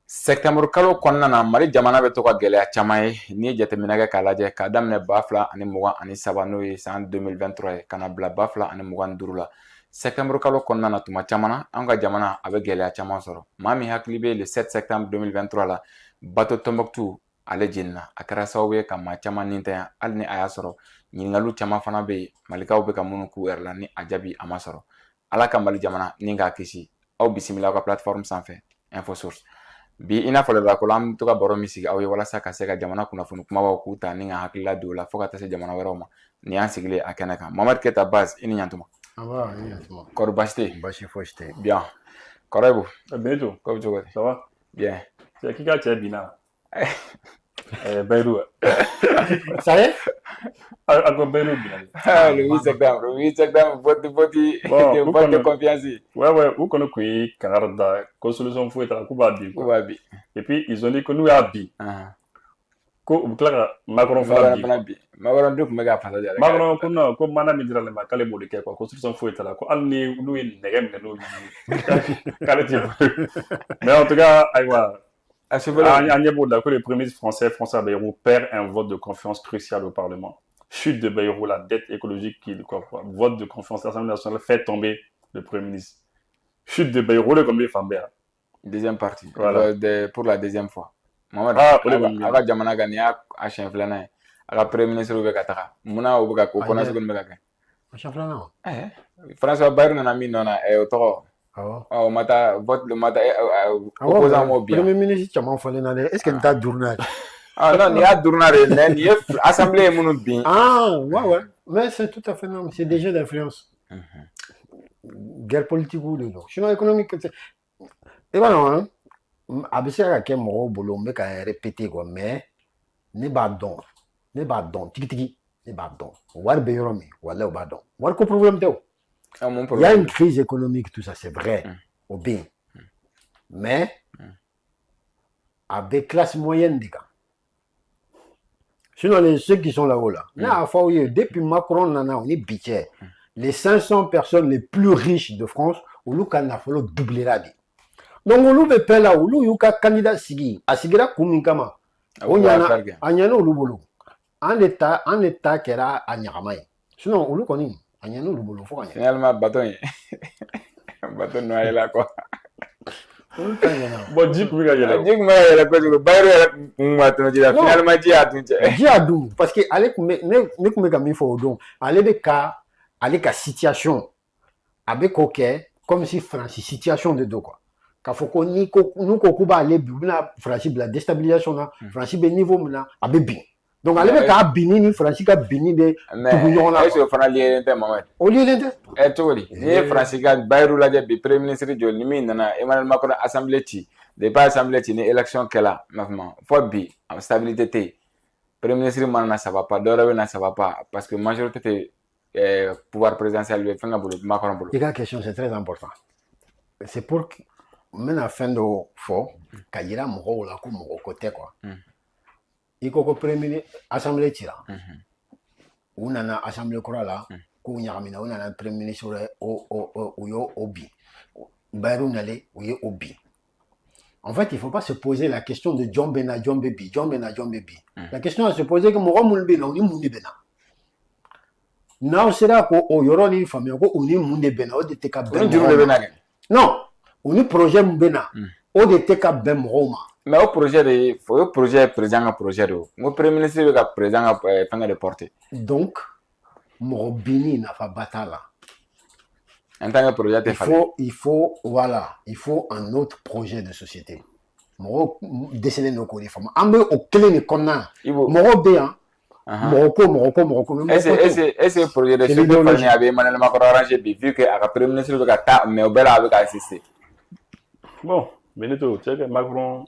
Septembre kalo kɔnɔna na Mali jamana bɛ to ka gɛlɛya caman ye n'i ye jateminɛ kɛ k'a lajɛ k'a daminɛ 2023 n'o ye san 2023 ye ka na bila 2025 la septembre kalo kɔnɔna na tuma caman na an ka jamana a bɛ gɛlɛya caman sɔrɔ maa min hakili bɛ le 7 septembre 2023 la bateau Tombouctou ale jenina a kɛra sababu ye ka maa caman nintanya hali ni a y'a sɔrɔ ɲininkaliw caman fana bɛ yen malikaw bɛ ka minnu k'u yɛrɛ la ni a jaabi a ma sɔrɔ ala ka Mali jamana ni k'a kisi aw bisimila aw ka plateforme sanfɛ InfoSource bi i n'a fɔ lɛbɛla an bɛ to ka baro min sigi aw ye walasa ka se ka jamana kunnafoni kumabaw k'u ta ni ka hakilila don o la fo ka taa se jamana wɛrɛw ma ni y'an sigilen a kɛnɛ kan Mamadi Keyita Baz i ni ɲantuma kɔri baasi tɛ yen Baasi fosi tɛ yen bien kɔrɔ Ibu Benito ko bɛ cogo di ça va bien c'est qui ka cɛ binna Bayrou ça y est a ko Bayrou binna le 8 septembre vote de confiance ouais u kɔni kun ye kangari da ko solution foyi t'a la k'u b'a bin k'u b'a bin et puis ils ont dit que n'u y'a bin ko u bɛ tila ka Macron fana bin Macron dun tun bɛ k'a fasa de Macron ko non ko mana min dira ale ma k'ale b'o de kɛ quoi ko solution foyi t'a la ko hali ni n'u ye nɛgɛ minɛ n'o ye k'ale tɛ mais en tout cas ayiwa an ɲɛ b'o la que le premier ministre français à Bayrou perd un vote de confiance crucial au Parlement. Chute de Bayrou, la dette écologique vote de confiance à l'Assemblée nationale fait tomber le premier ministre. Chute de Bayrou, le combien Fambert. Deuxième partie, voilà. Pour la deuxième fois. Mamad, aga jamana ga ni a chien flana ye aga premier ministre bɛ ka taga muna o bɛ ka ko kɔnɔ sugu bɛ ka kɛ a chien flana François Bayrou nana min nɔ na o tɔgɔ awɔ mata vote le mata opposant mo bien premier ministre caman fɔlen na dɛ est-ce que n t'a duruna non ni y'a duruna de mais ni ye assemblée ye minnu bin ouais mais c'est tout à fait normal c'est des jeux d'influence guerre politique de don sinon économique et b'a dɔn a bɛ se ka kɛ mɔgɔw bolo n bɛ ka répéter quoi mais ne b'a dɔn tigitigi ne b'a dɔn wari bɛ yɔrɔ min walahi o b'a dɔn wari ko problème tɛ o il y a une crise économique tout ça c'est vrai o bɛ yen mais a bɛ classe moyenne de kan sinon ceux qui sont là-haut là ne y'a fɔ aw ye depuis Macron nana o ni bi cɛ les 500 personnes les plus riches de France olu ka nafolo doublera de donc olu bɛ pɛn la olu y'u ka candidat sigi a sigira kun min kama o ɲana a ɲana olu bolo an de ta kɛra a ɲagama ye sinon olu kɔni a ɲana olu bolo fo ka ɲɛ finalement bateau noyé la quoi bon ji kun bɛ ka yɛlɛ kojugu Bayrou yɛrɛ kun ma tɛmɛ ji la finalement ji y'a dun cɛ ji y'a dun parce que ale kun bɛ ne kun bɛ ka min fɔ o don ale bɛ ka ale ka situation a bɛ k'o kɛ comme si France situation de do quoi k'a fɔ ko n'u ko k'u b'ale bin u bɛna France bila déstabilisation na France bɛ niveau min na a bɛ bin donc ale bɛ k'a binni ni France ka binni de tugu ɲɔgɔn na est-ce que o fana lié tɛ Mamadi o lié tɛ cogo di n'i ye France ka Bayrou lajɛ bi premier ministre jɔ ni min nana Emmanuel Macron assemblée ci depuis assemblée ci ni élection kɛla fɔ bi stabilité tɛ yen premier ministre mana na ça va pas dɔwɛrɛ bɛ na ça va pas parce que majorité tɛ pouvoir présidentiel bɛ fɛn ka bolo Macron bolo i ka question c'est très important c'est pour que n bɛna fɛn dɔ fɔ ka yira mɔgɔw la ko mɔgɔ ko tɛ quoi i ko premier assemblée cira u nana assemblée kura la k'u ɲagamina u nana premier ministre wɛrɛ u y'o bin Bayrou nalen u ye o bin en fait il faut pas se poser la question de jɔn bɛ na jɔn bɛ bin la question à se poser que mɔgɔ minnu bɛ na u ni mun de bɛ na n'aw sera ko o yɔrɔ ni faamuya ko u ni mun de bɛ na o de tɛ ka bɛn mɔgɔw ma non u ni projet min bɛ na o de tɛ ka bɛn mɔgɔw ma mais o projet de o ye projet président ka projet de o n ko premier ministre bɛ ka président ka fɛngɛ de porter donc mɔgɔ binni nafaba t'a la en tant que projet tɛ falen il faut un autre projet de société mɔgɔw dɛsɛlen don k'o de faamu an bɛ o kelen de kɔnɔna na mɔgɔw bɛ yan mɔgɔ ko est-ce que projet de société falen a bɛ Emmanuel Macron arrangé bi vu que a ka premier ministre bɛ ka taa mais o bɛɛ la a bɛ ka assister bon Benito tu sais que Macron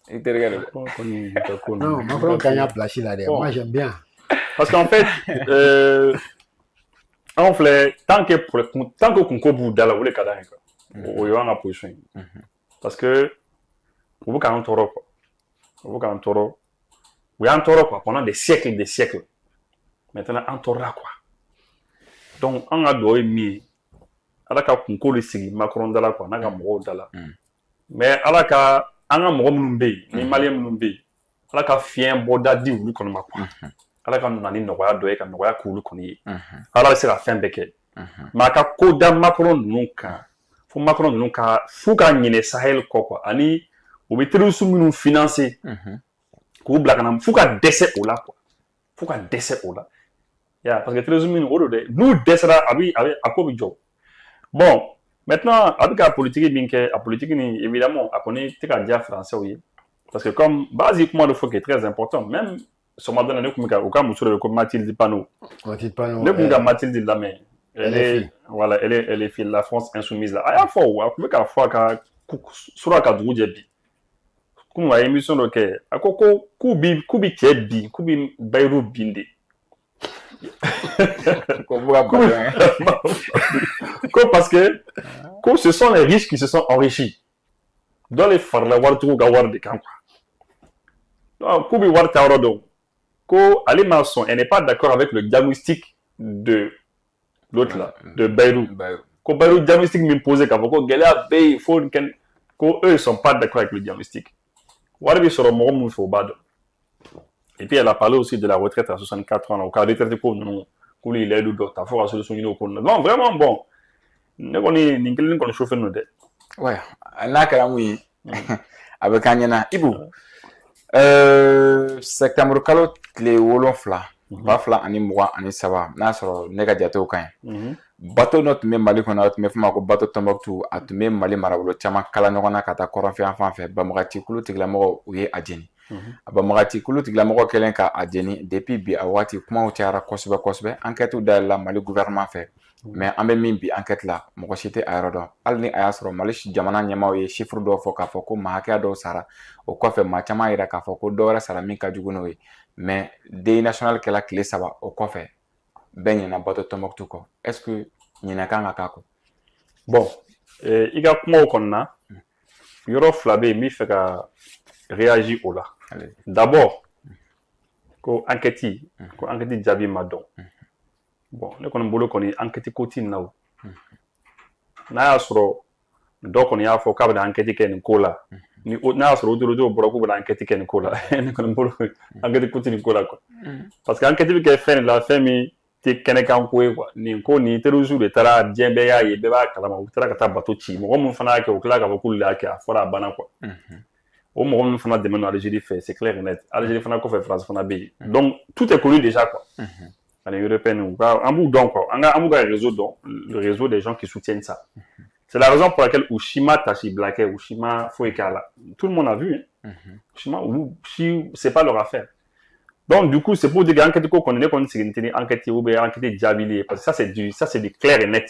i terikɛ de don non Macron kan y'a place la dɛ moi j'aime bien parce qu'en fait anw filɛ tant que kunko b'u da la o de ka d'an ye quoi o y'an ka position ye parce que u bɛ k'an tɔɔrɔ quoi u y'an tɔɔrɔ quoi pendant des siècles maintenant an tɔɔrɔla quoi donc an ka dugawu ye min ye ala ka kunko de sigi Macron da la quoi n'a ka mɔgɔw da la mais ala ka an ka mɔgɔ minnu bɛ yen ni maliyɛn minnu bɛ yen ala ka fiɲɛ bɔda di olu kɔni ma quoi ala ka na ni nɔgɔya dɔ ye ka nɔgɔya k'olu kɔni ye ala bɛ se ka fɛn bɛɛ kɛ mais a ka ko da Macron ninnu kan fo Macron ninnu ka f'u ka ɲinɛ Sahel kɔ quoi ani u bɛ terroristes minnu financer k'u bila ka na f'u ka dɛsɛ o la quoi f'u ka dɛsɛ o la parce que terroristes minnu o de n'u dɛsɛra a ko bɛ jɔ bon maintenant a bɛ ka politique min kɛ a politique ni évidemment a kɔni tɛ ka diya français ye parce que comme base kuma dɔ fɔ qui est très important même Somadana ne kun bɛ ka u ka muso dɔ bɛ ko Mathilde Panot ne kun bɛ ka Mathilde lamɛn elle est fille de la France insoumise là a y'a fɔ a kun bɛ k'a fɔ a ka sura ka dugu jɛ bi kun a ye émission dɔ kɛ a ko k'u bi cɛ bin k'u bi Bayiru bin de parce que ce sont les riches qui se sont enrichis dans les farla wartugu ga war de kan quoi donc kubi war ta rodo ko Ali Masson elle n'est pas d'accord avec le diagnostic de l'autre là de Bayrou ko Bayrou diagnostic m'imposé ka ko gela bay faut ko eux ils sont pas d'accord avec le diagnostic warbi soro mo mu fo bado. Et puis elle a parlé aussi de la retraite à 64 ans au cas de retraite ko non ko li le do ta fo solution ni ko non vraiment bon ne ko ni ngel ko chauffer no de ouais na kara mu abekanyana ibu septembre kalo tile 7 ba fila ani 23 n'a sɔrɔ ne ka jatew kan bateau dɔ tun bɛ Mali kɔnɔ a tun bɛ f'o ma ko bateau Tombouctou a tun bɛ Mali marabolo caman kala ɲɔgɔn na ka taa kɔrɔnfɛ fan fɛ Banbagati kulu tigilamɔgɔ u ye a jeni a Banbagati kulu tigilamɔgɔ kɛlen ka a jeni depuis bi a waati kumaw cayara kosɛbɛ kosɛbɛ enquête dayɛlɛla Mali gouvernement fɛ mais an bɛ min bi enquête la mɔgɔ si tɛ a yɔrɔ dɔn hali ni a y'a sɔrɔ Mali jamana ɲɛmaaw ye chiffre dɔw fɔ k'a fɔ ko maa hakɛya dɔw sara o kɔfɛ maa caman yɛrɛ k'a fɔ ko dɔ wɛrɛ sara min ka jugu n'o ye mais deuil national kɛla tile 3 o kɔfɛ bɛɛ ɲinɛna bateau Tombouctou kɔ est-ce que ɲinɛ kan ka k'a kɔ bon i ka kumaw kɔnɔ na yɔrɔ fila bɛ yen n bɛ fɛ ka réagir o la d'abord ko enquête jaabi ma dɔn bon ne kɔni bolo kɔni enquête ko ti na o n'a y'a sɔrɔ dɔ kɔni y'a fɔ k'a bɛ na enquête kɛ nin ko la ni n'a y'a sɔrɔ autorité bɔra k'u bɛ na enquête kɛ nin ko la ne kɔni bolo enquête ko ti nin ko la quoi parce que enquête bɛ kɛ fɛn de la fɛn min tɛ kɛnɛkan ko ye quoi nin ko nin terroristes de taara diɲɛ bɛɛ y'a ye bɛɛ b'a kalama u taara ka taa bateau ci mɔgɔ min fana y'a kɛ o tila k'a fɔ k'olu de y'a kɛ a fɔra a banna quoi o mɔgɔ min fana dɛmɛ no Algérie fɛ c'est clair et net Algérie fana kɔfɛ France fana bɛ yen donc tout est connu déjà quoi les Européens an b'u dɔn quoi an b'u ka réseau dɔn le réseau des gens qui soutiennent ça c'est la raison pour laquelle Ushima Tashi Blaké Ushima foyi k'a la tout le monde a vu Ushima c'est pas leur affaire donc du coup c'est pour dire que enquête ko kɔni ne kɔni sigi tɛ ni enquête ou bien enquête jaabili parce que ça c'est du clair et net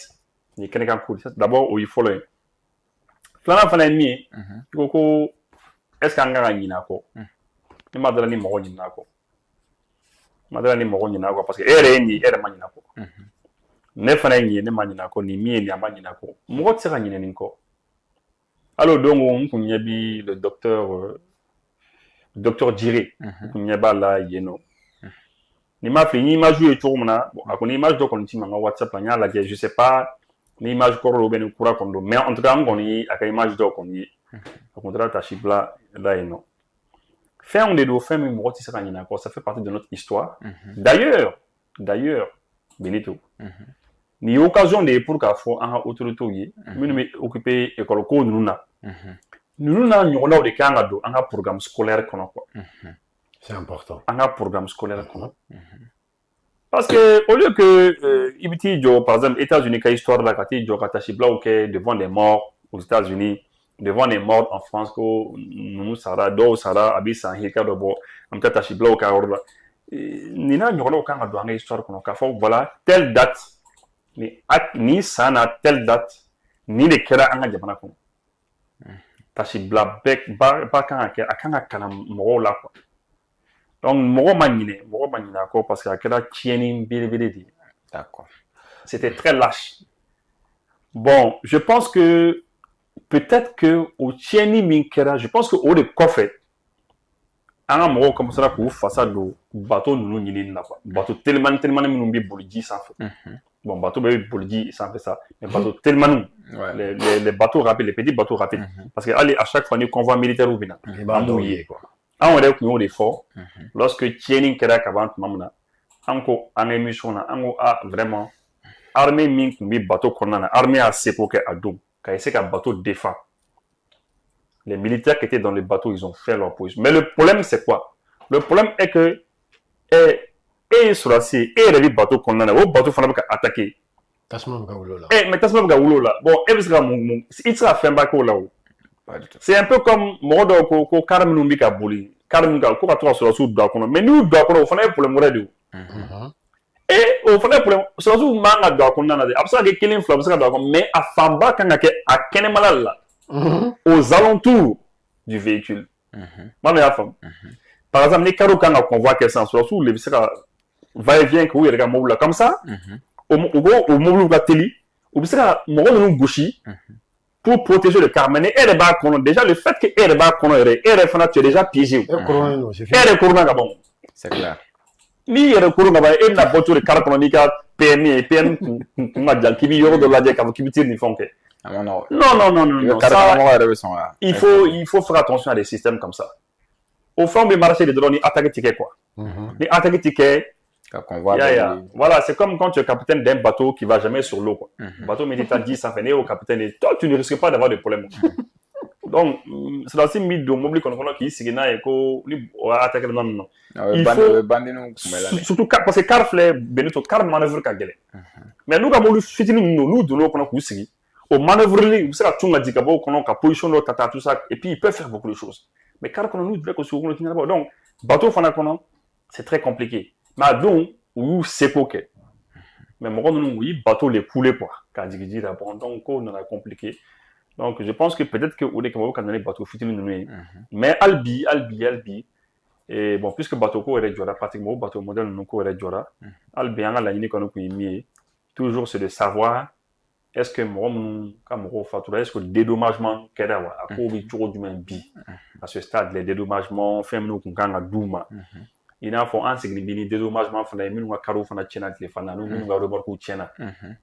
ni kɛnɛkan ko d'abord o ye fɔlɔ ye filanan fana ye min ye i ko est-ce que an ka ɲinɛ a kɔ ne ma dala ni mɔgɔ ɲinɛ a kɔ madala ni mɔgɔ ɲinɛ a kɔ parce que e yɛrɛ ye nin e yɛrɛ ma ɲinɛ a kɔ ne fana ye nin ye ne ma ɲinɛ a kɔ nin min ye nin a ma ɲinɛ a kɔ mɔgɔ tɛ se ka ɲinɛ nin kɔ hali o don n kun ɲɛ bi le docteur Djiré n kun ɲɛ b'a la yen nɔ ni m'a fili ni image ye cogo min na a kɔni image dɔ kɔni ci ma n ka WhatsApp la n y'a lajɛ je sais pas ni image kɔrɔ don ou bien ni kura kɔni don mais en tout cas n kɔni ye a ka image dɔ kɔni ye a kun taara Tashi Bla la yen nɔ fɛnw de don fɛn min mɔgɔ tɛ se ka ɲinɛ a kɔ ça fait partie de notre histoire d'ailleurs Benito nin ye occasion de ye pour k'a fɔ an ka autorités ye minnu bɛ occuper école ko ninnu na ninnu n'a ɲɔgɔnnaw de kan ka don an ka programme scolaire kɔnɔ quoi c'est important an ka programme scolaire kɔnɔ parce que au lieu que i bɛ t'i jɔ par exemple États-Unis ka histoire la ka t'i jɔ ka Tashi Blaw kɛ devant des morts aux États-Unis devant les morts en France ko ninnu sara dɔw sara a bɛ san hirika dɔ bɔ an bɛ taa Tashi Blaw ka yɔrɔ la nin n'a ɲɔgɔnnaw kan ka don an ka histoire kɔnɔ k'a fɔ voilà telle date ni san na telle date ni de kɛra an ka jamana kɔnɔ Tashi Bla bɛɛ ba kan ka kɛ a kan ka kalan mɔgɔw la quoi donc mɔgɔ ma ɲinɛ a kɔ parce que a kɛra tiɲɛni belebele de ye d'accord c'était très lâche bon je pense que peut-être que o tiɲɛni min kɛra je pense que o de kɔfɛ an ka mɔgɔw commencera k'u fasa don bateau ninnu ɲinini na quoi bateau telimani minnu bɛ boli ji sanfɛ bon bateau bɛ boli ji sanfɛ sa mais bateau telimani les bateaux rapides, les petits bateaux rapides. Parce que à chaque fois, nous convois militaires ou bien, quoi. On aurait pu des forts. Lorsque Tiening Kera Kabant Mamna, encore en émission, vraiment, armée mink, mi bateau qu'on a, armée à Sepoke à Doum, quand il sait qu'un bateau défend. Les militaires qui étaient dans les bateaux, ils ont fait leur position. Mais le problème, c'est quoi? Le problème est que, et sur la sea, et les bateaux qu'on a, au bateau, il faut attaquer. Mais Tasman Gawulo là. Bon, il sera fait un bac là. C'est un peu comme Modo ko Carmen Mbika Bouli. Carmen Ga ko ka sur la sous d'accord. Mais nous d'accord, on fait pour le morale. Et on fait pour sur la sous manga d'accord na na. Absa ke killing flop ça d'accord, mais à Famba quand à Kenemala là. Aux alentours du véhicule. Par exemple, les carreaux quand on convoie quel sens sur la sous, les sera va et vient que oui, regarde là comme ça. Au mobile de télé, ou bien mon gauchi pour protéger le carmené et les bas déjà le fait que les bas tu es déjà piégé. Et corona gabon. C'est clair. Ni le corona ba et la voiture de carbonica PME PM ma jan qui biyo de la dia qui bitir ni fonke. Non. Ça, il faut faire attention à des systèmes comme ça. Au fond des marchés de drones, attaquer ticket quoi. Les attaquer ticket. Voilà, c'est comme quand tu es capitaine d'un bateau qui va jamais sur l'eau. Bateau méditant 10, ça fait au capitaine et toi, tu ne risques pas d'avoir des problèmes. Donc, c'est aussi mis de mobile qu'on a qui s'y et qu'on attaque non. Il faut surtout parce que car fleur, Benito, car manœuvre qu'a gueule. Mais nous, comme nous fitons nous de l'eau qu'on a cousu, au manœuvre, vous savez, tout m'a dit qu'on a position de tata, tout ça, et puis il peut faire beaucoup de choses. Mais car qu'on a nous, donc, bateau, c'est très compliqué. Mais donc, où c'est ok. Mais moi, oui, bateau les couler quoi. Quand il dit d'abord, donc on a compliqué. Donc, je pense que peut-être que on est comme quand on est bateau fitile mais Albi. Et bon, puisque bateau ko est déjà pratiquement bateau modèle nous ko est déjà. Albi en la ligne qu'on a mis. Toujours c'est de savoir est-ce que moi comme facture est-ce que le dédommagement qu'elle a à cause du tour du même bi. À ce stade, les dédommagements fait nous qu'on gagne à douma. Il y a un signe dédommagement fana nous nga karo fana tchena téléphone nous nga remarquer tchena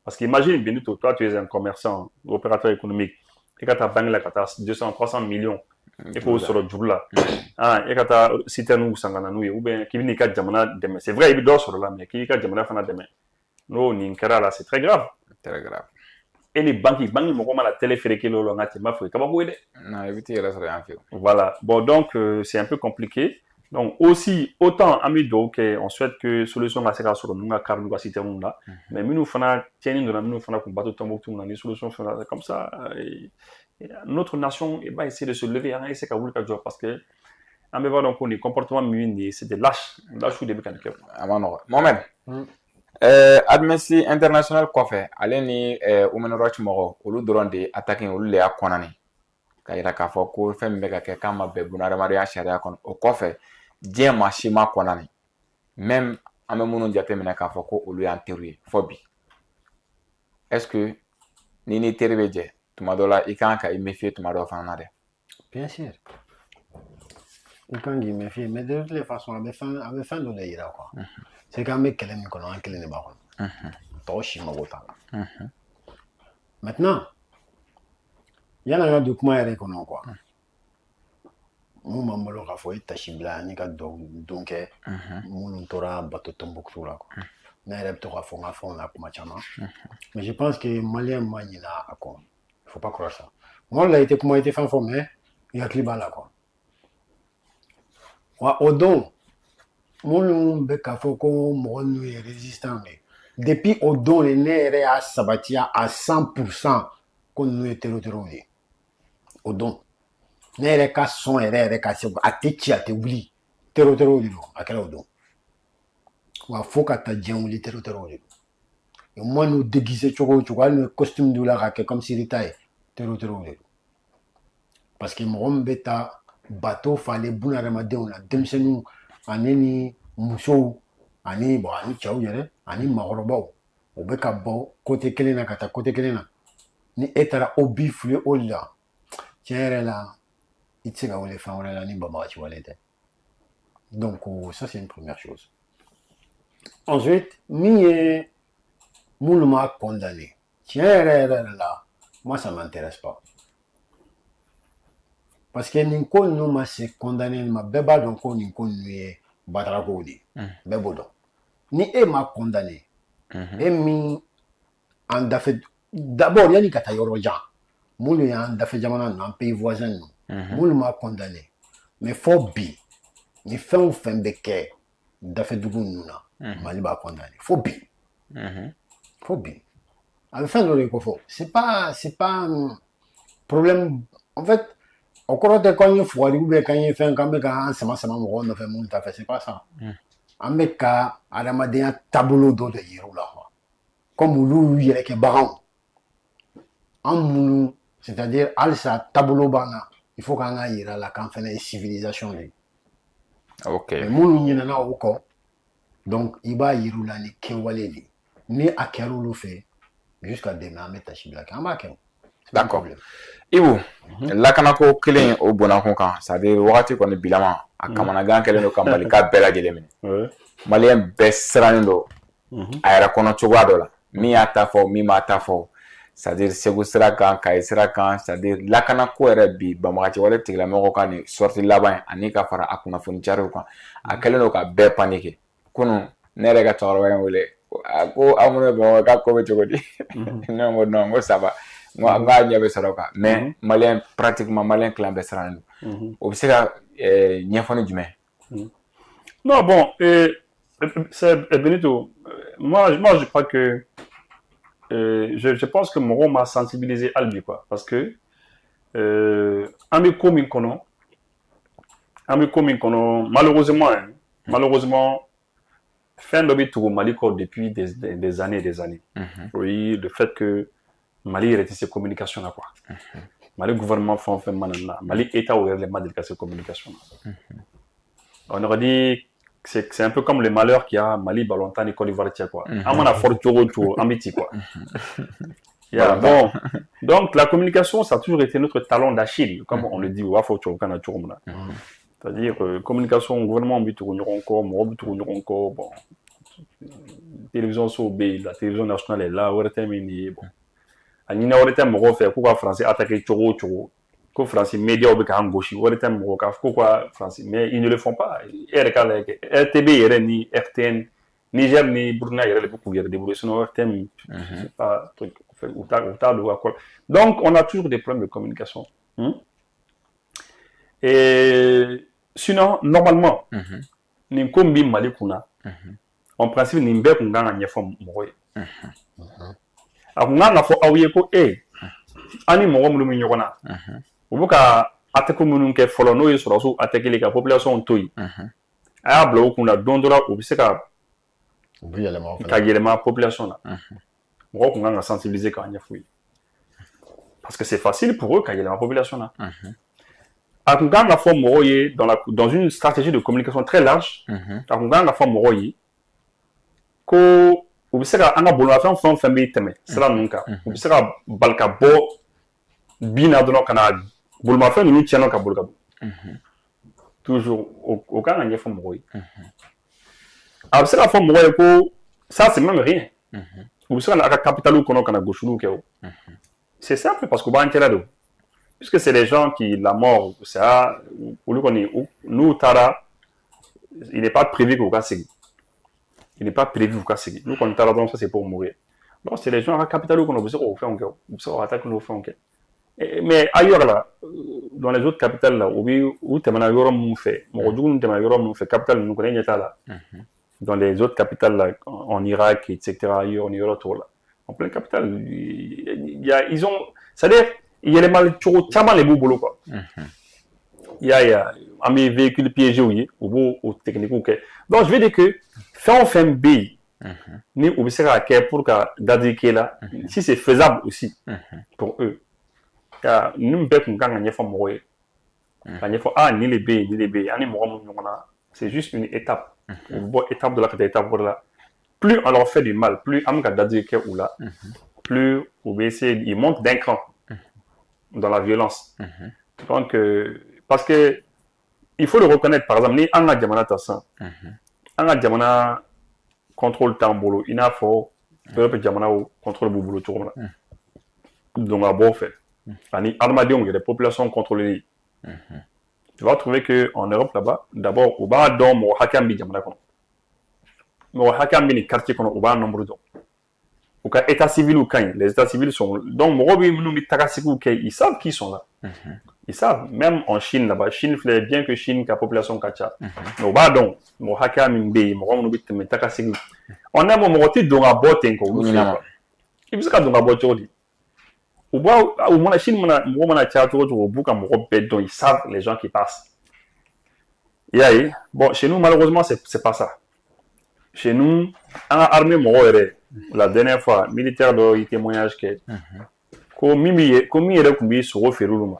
parce qu'imagine bien toi tu es un commerçant opérateur économique et quand tu as banque là quand tu 200 300 millions et pour sur le jour là et quand tu as cité nous sangana nous ou bien qui vient ka jamana demain c'est vrai il dort sur là mais qui ka jamana fana demain nous ni kara là c'est très grave et les banques mo comme la télé fait que lo ngati ma faut kaba boide non éviter la rien fait voilà bon donc c'est un peu compliqué. Donc aussi, autant amido on souhaite que solution à ces cas sur nous car nous citer nous là, mais nous fana tiens nous fana qu'on bateau Tombouctou on a des solutions comme ça. Notre nation va essayer de se lever à essayer qu'à jour parce que on va voir donc les comportements munis c'est des lâches ou des mécaniques. Mohamed. Admessi international quoi fait aller ni women rights moro olu drone de attaquer olu le akonani kayira ka fɔ ko fɛn min bɛ ka kɛ k'an ma bɛn bunahadamadenya sariya kɔnɔ o kɔfɛ diɲɛ maa si ma kɔnna ni même an bɛ minnu jateminɛ k'a fɔ ko olu y'an teri ye fɔ bi est-ce que ni ni teri bɛ jɛ tuma dɔ la i kan ka i méfier tuma dɔ fana na dɛ. Bien sûr. I kan k'i méfier mais de toutes les façons a bɛ fɛn dɔ de yira quoi. C'est qu'an bɛ kɛlɛ min kɔnɔ an kelen de b'a kɔnɔ. Tɔw si mago t'a la. Maintenant yana ka don kuma yɛrɛ kɔnɔ quoi. Mun b'an bolo k'a fɔ i tasi bila ani ka don kɛ minnu tora bateau Tombouctou la quoi. Ne yɛrɛ bɛ to k'a fɔ n ka fɛnw na kuma caman. Mais je pense que malien ma ɲinɛ a kɔ. Il faut pas croire ça. Moi là i tɛ kuma i tɛ fɛn fɔ mais i hakili b'a la quoi. Wa o don minnu bɛ k'a fɔ ko mɔgɔ ninnu ye résistant de depuis o don de ne yɛrɛ y'a sabatiya à 100% ko ninnu ye terrorists ye. O don ne yɛrɛ ka sɔn yɛrɛ ka se a tɛ ci a tɛ wuli terrorists de don a kɛra o don wa fo ka taa diɲɛ wuli terrorists de don moi n'u déguiser cogo o cogo hali n'u costume d'u la ka kɛ comme sirita ye terrorists de don parce que mɔgɔ min bɛ taa bateau falen bunahadamadenw na denmisɛnninw ani ni musow ani cɛw yɛrɛ ani maakɔrɔbaw u bɛ ka bɔ côté kelen na ka taa côté kelen na ni e taara o bi file o la tiɲɛ yɛrɛ la i tɛ se ka wele fɛn wɛrɛ la ni banbagaci wale tɛ donc ça c'est une première chose ensuite min ye minnu m'a condamné tiɲɛ yɛrɛ la moi, ça ne m'intéresse pas. Parce que Ninko nous m'a condamné, m'a béba donc Ninko nous est badragodi. Bébodo. Ni e m'a condamné. Et mi en dafé d'abord il y a ni kata yoroja. Moulu ya en dafé jamana un pays voisin nous. Moulu m'a condamné. Mais faut bi. Ni fin ou fin beke dafé dugu nous na. Mali m'a condamné. Faut bi. Faut bi. À la fin de l'écofo, c'est pas un problème. En fait, au cours de quand il faut aller quand il fait un camé quand c'est ma on ne fait mon taf, c'est pas ça. En mec à la madéa tableau d'eau de Yéro là. Comme Moulou il est que baran. En Moulou, c'est-à-dire alsa tableau bana, il faut qu'on aille là quand fait une civilisation. Ok. Mais Moulou il y en a au corps. Donc il va Yéro là ni Kewaleli. Ni à Kerou fait. Jusqu'à demain, mettre ta chibla. D'accord. Ibu, lakana ko kelen o bona ko kan, c'est-à-dire wakati ko ne bilama akamana gan kelen no kambali ka bela jelemi. Malien besranin do. Ayra kono chugwa do la. Mi ata fo, mi mata fo. C'est-à-dire segu sira kan, kay sira kan, c'est-à-dire lakana ko ere bi bamagati wala tigla mo ko kan sorti laban ani ka fara akuna foni charo kan. Akelen no ka be panique. Kunu nere ga toro wele. Ko amuno bo ka ko be chogodi. Non non ça va. Moi ngagne saroka mais malien pratiquement malien clan besran o bi sera nyefone jume. Non bon c'est Benito, moi je crois que je pense que Moro m'a sensibilisé Albi quoi parce que ami komi kono malheureusement fin de tout Mali depuis des années et des années. Oui, le fait que Mali était ces communications là quoi. Mali gouvernement fait maintenant Mali État ou les mal de ces communications. On aurait dit c'est un peu comme le malheur qu'il y a Mali Balontan et Côte d'Ivoire quoi. À mon fort tout amiti quoi. Yeah, bon. Donc la communication ça a toujours été notre talon d'Achille comme on le dit au Afro Kana Turumna. C'est-à-dire communication gouvernement but encore, moi but encore bon. Télévision sur B, la télévision nationale est là, on terminé bon. Anina on était moro fait pourquoi français attaquer choro que français média au bécan gauche on était moro pourquoi français mais ils ne le font pas RTB ni RTN Niger ni Burkina il y a beaucoup de dévolution RTM c'est pas truc ou tard ou quoi donc on a toujours des problèmes de communication et sinon normalement ni kombi mali kuna en principe ni mbe kunga na nyefo moro akunganga fo awiye ko ani mo mu mu nyogona ubuka ateko munun ke folo no yesoro so atekele ka population toyi aya blo kuna dondora ubiseka ka yelema population la mo kunganga sensibiliser ka nyafuyi parce que c'est facile pour eux ka yelema population la akunganga fo moye dans une stratégie de communication très large akunganga fo moye ko ubiseka anga bolo afan fon fambe teme sala nunka ubiseka balka bo bina dono kana bolma fa ni tiano ka bolka toujours au kan anya fon moy abiseka fon moy ko ça c'est même rien ubiseka na capitalu kono kana goshulu ke c'est simple parce que ba antela do puisque c'est les gens qui la mort ça ou nous tara il n'est pas prévu qu'au cas il n'est pas prévu au cas c'est nous quand on t'a ça c'est pour mourir donc c'est les gens à capital qu'on a besoin au fait on attaque nous fait mais ailleurs là dans les autres capitales là où temana yorom nous fait modjoun temana yorom nous fait capitale nous connaît l'état là dans les autres capitales là en Irak etc ailleurs en Europe là en plein capitale ils ont c'est-à-dire il y a les mal chama les boulot quoi il y a mes véhicules piégés ou technique donc je vais dire que fait un B ni observer à quel pour que là si c'est faisable aussi pour eux car nous peut qu'on gagne fois mourir gagner fois ni les B ani c'est juste une étape une bonne étape de la étape là plus on leur fait du mal plus am ka d'adéquer ou là plus ils montent d'un cran dans la violence donc parce que il faut le reconnaître par exemple ni anga jamana tassa anga jamana contrôle tambolo ina fo peuple jamana contrôle bubulu tourna donc à bon fait. Ani armadillo, il y a des populations contrôlées. Tu vas trouver qu'en Europe là-bas, d'abord, au bas dans mon hakambi, mon hakambi, les quartiers qu'on a au bas nombre d'eau. Au cas état civil ou quand les états civils sont. Donc, mon robi, ils savent qui sont là. Ils savent, même en Chine là-bas, Chine fait bien que Chine, la population kacha. Mais au bas donc, mon hakambi, mon robi, mais takasigu. On a mon roté dans la botte, il me dit dans la botte, au moins la Chine, au bout quand ils savent les gens qui passent. Bon, chez nous, malheureusement, c'est pas ça. Chez nous, en armée, la dernière fois, militaire de témoignage que comme il est sur Ferrouma,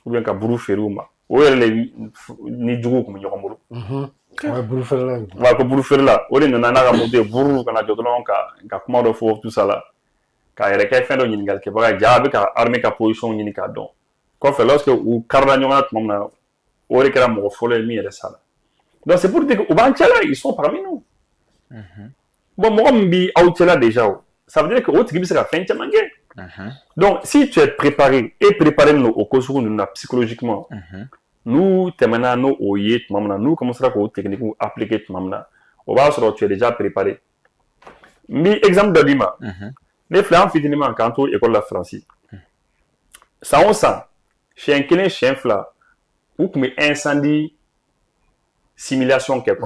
ou bien qu'à Bourou Ferrouma, ou elle ni du coup comme il y a Bourou Ferroula, ou les nana monté Bourou, quand a d'autres qu'à comment de faux, tout ça là. Quand il y a fait une guerre qui va y avoir armée qui a position une cadon. Quand fait lorsque ou Cardagnola, ou les cas mon folle ennemi et ça. Donc c'est pour dire qu'au Banchela, ils sont parmi nous. Bon, moi, je suis là déjà. Ça veut dire que l'autre qui est fin de donc, si tu es préparé et préparé nous au cours psychologiquement, nous, nous commençons à technique appliquer on va se tu es déjà préparé. Mais exemple de Lima. Les flammes finalement quand on école la France. Ça on sent. Chez un client chien fla ou comme incendie simulation quelque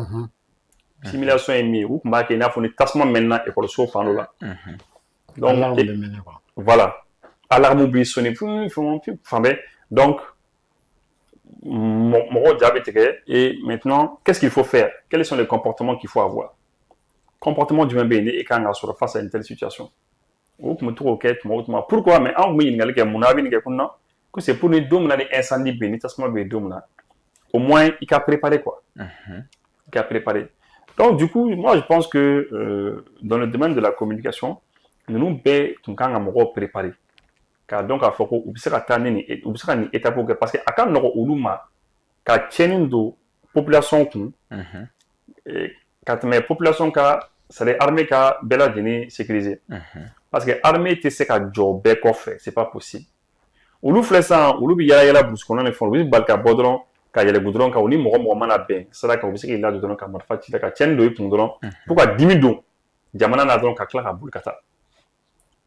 simulation est ou comme qu'il a fait tassement maintenant école sauf en là. Donc voilà. Alarme oublié sonner donc mon diabète et maintenant qu'est-ce qu'il faut faire? Quels sont les comportements qu'il faut avoir? Comportement du même et quand on se face à une telle situation. Pourquoi? Mais en que c'est pour nous donner incendie au moins il a préparé quoi. Il a préparé. Donc du coup, moi je pense que dans le domaine de la communication, nous devons préparer. Car donc à Foko, ou bien à ou bien étape parce que à quand nous oluma, car tchenindo population qui, quand mes populations car c'est les armées qui bel à sécurisé. Parce que l'armée te sait qu'à job c'est pas possible. Ou nous faisons ou nous y a la bourse qu'on a fait, ou balka bodron, quand il y a les goudrons, quand on y mourra mana ben, c'est là qu'on sait qu'il a de donner comme marfati, la tienne de pondron. Pourquoi 10 000 dons? Diamana n'a donc qu'à clair à boulkata.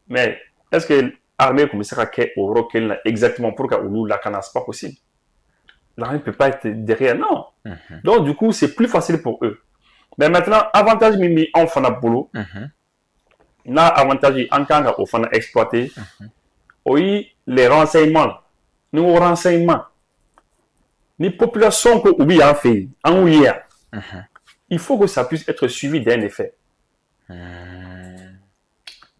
Mais est-ce que l'armée comme ça qu'est au roquel exactement pour qu'à ou la canas pas possible? L'armée peut pas être derrière, non. Donc du coup c'est plus facile pour eux. Mais maintenant avantage mimi en fana boulot. Na avantage en kanga au fana exploité. Oui, les renseignements. Nous renseignements. Les populations que ou bien fait en hier. Il faut que ça puisse être suivi d'un effet.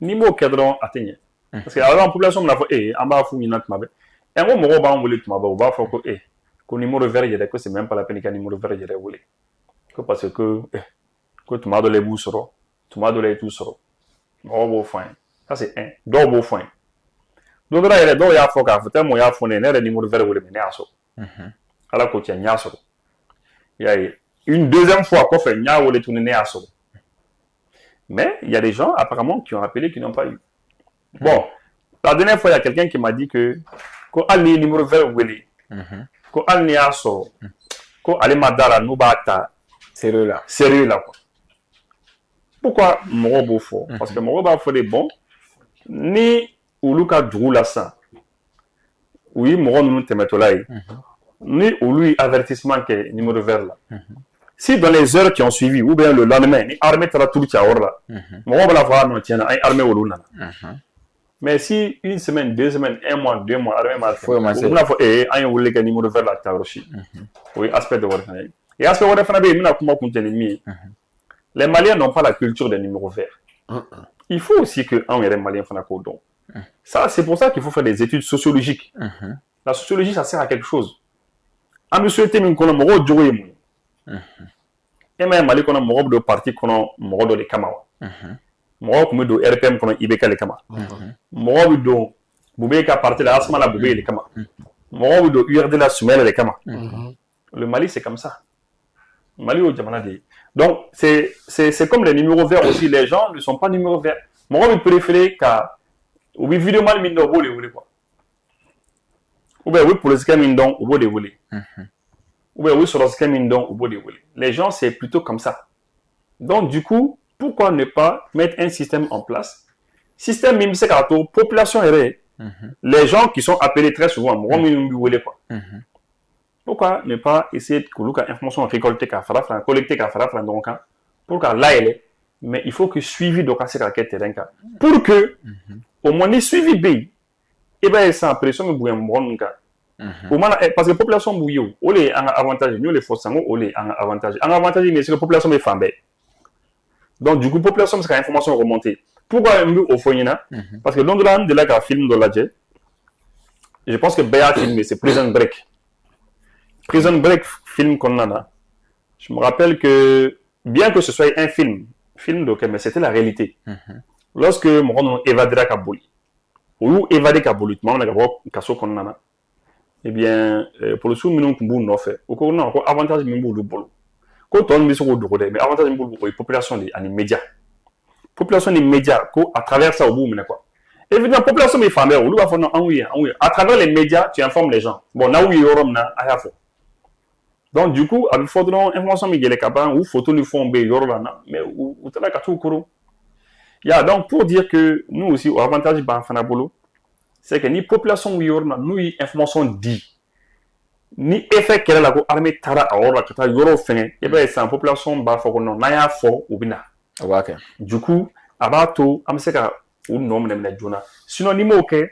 Ni mot cadran atteigné. Parce que alors la population me l'a fait en bas fou minute ma be. Et moi mon ba on voulait ma ba ou ba faut que que numéro vert il que c'est même pas la peine qu'un numéro vert il voulait. Que parce que tu m'as donné les boussoro, tu m'as donné tout soro. Bon fin. Ça c'est un. Deux beaux fins. Donc là il est deux ya faut qu'à faire moi ya faut né les numéros vert voulait mener à ça. Alors que tu as nya soro. Il y a une deuxième fois qu'on fait nya voulait tourner à ça. Mais il y a des gens apparemment qui ont appelé qui n'ont pas eu. Bon, la dernière fois il y a quelqu'un qui m'a dit que les numéros vert voulait. Que al ni a soro. Que aller madara nous bata. Sérieux là. Sérieux là quoi. Pourquoi mon robot fort? Parce que mon robot faut des bons. Ni Uluka Droula ça. Oui, mon robot nous te met là. Ni Ulu avertissement que numéro vert là. Si dans les heures qui ont suivi, ou bien le lendemain, ni armée tera tout le là. Mon robot la voir non tiens, armée au luna. Mais si une semaine, 2 semaines, 1 mois, 2 mois, armée mal fait. On a fait un ou les numéro vert là taroshi. Oui, aspect de votre famille. Et aspect de votre famille, il n'a comment compter l'ennemi. Les Maliens n'ont pas la culture des numéros verts. Il faut aussi que les Maliens fassent un cordon. Ça, c'est pour ça qu'il faut faire des études sociologiques. La sociologie, ça sert à quelque chose. En nous souhaitant une colonne moro jouer. Et même Mali qu'on a moro de parti qu'on a moro de les Kamawa. Moro comme de RPM qu'on a Ibeka les Kama. Moro de Boubeka parti la Asma la Boubé les Kama. Moro de URD la Soumel les Kama. Le Mali, c'est comme ça. Mali au Djamanadi. Donc, c'est comme les numéros verts aussi. Les gens ne sont pas numéros verts. Moi, je préfère qu'à ou bien vidéo mal min do bo le quoi. Ou bien oui politique min don ou bo de wole. Ou bien oui sur ce min don ou bo de wole. Les gens c'est plutôt comme ça. Donc du coup, pourquoi ne pas mettre un système en place? Système même c'est la population est les gens qui sont appelés très souvent quoi. Pourquoi ne pas essayer de collecter information récoltée collecter donc pour qu'à là mais il faut que suivi donc c'est quelque terrain pour que au moins les suivi B et ben sans pression me bouillon bon cas parce que la population bouillon ou les avantages nous les forces ou les avantages mais c'est que la population est femme. Donc, du coup, la population, c'est information remontée. Pourquoi au Foyena? Parce que dans de là, film de la je pense que Béat film, c'est Prison Break. Prison Break, film qu'on a là. Je me rappelle que, bien que ce soit un film donc, mais c'était la réalité. Lorsque on évadé à Kabouli, ou évadé Kabouli, on a un casso qu'on a là. Eh bien, pour le sou, nous avons fait. Au cours d'un avantage, nous avons fait. Quand on met sur le dos, mais avantage de la population des médias. Population des médias, à travers ça, au bout, quoi. Évidemment, la population des femmes, à travers les médias, tu informes les gens. Bon, là où il y a donc, du coup, il faudra information mais ou photo nous font mais ou t'as la tout courant. Donc pour dire que nous aussi, au avantage de Fanabolo, c'est que ni population nous information dit. Ni effet qu'elle a la armée tara à or la kata yoro fin et ben c'est en population ba fo non na ya fo ubina okay. Du coup abato amseka ou nom na jona sinon ni mo ke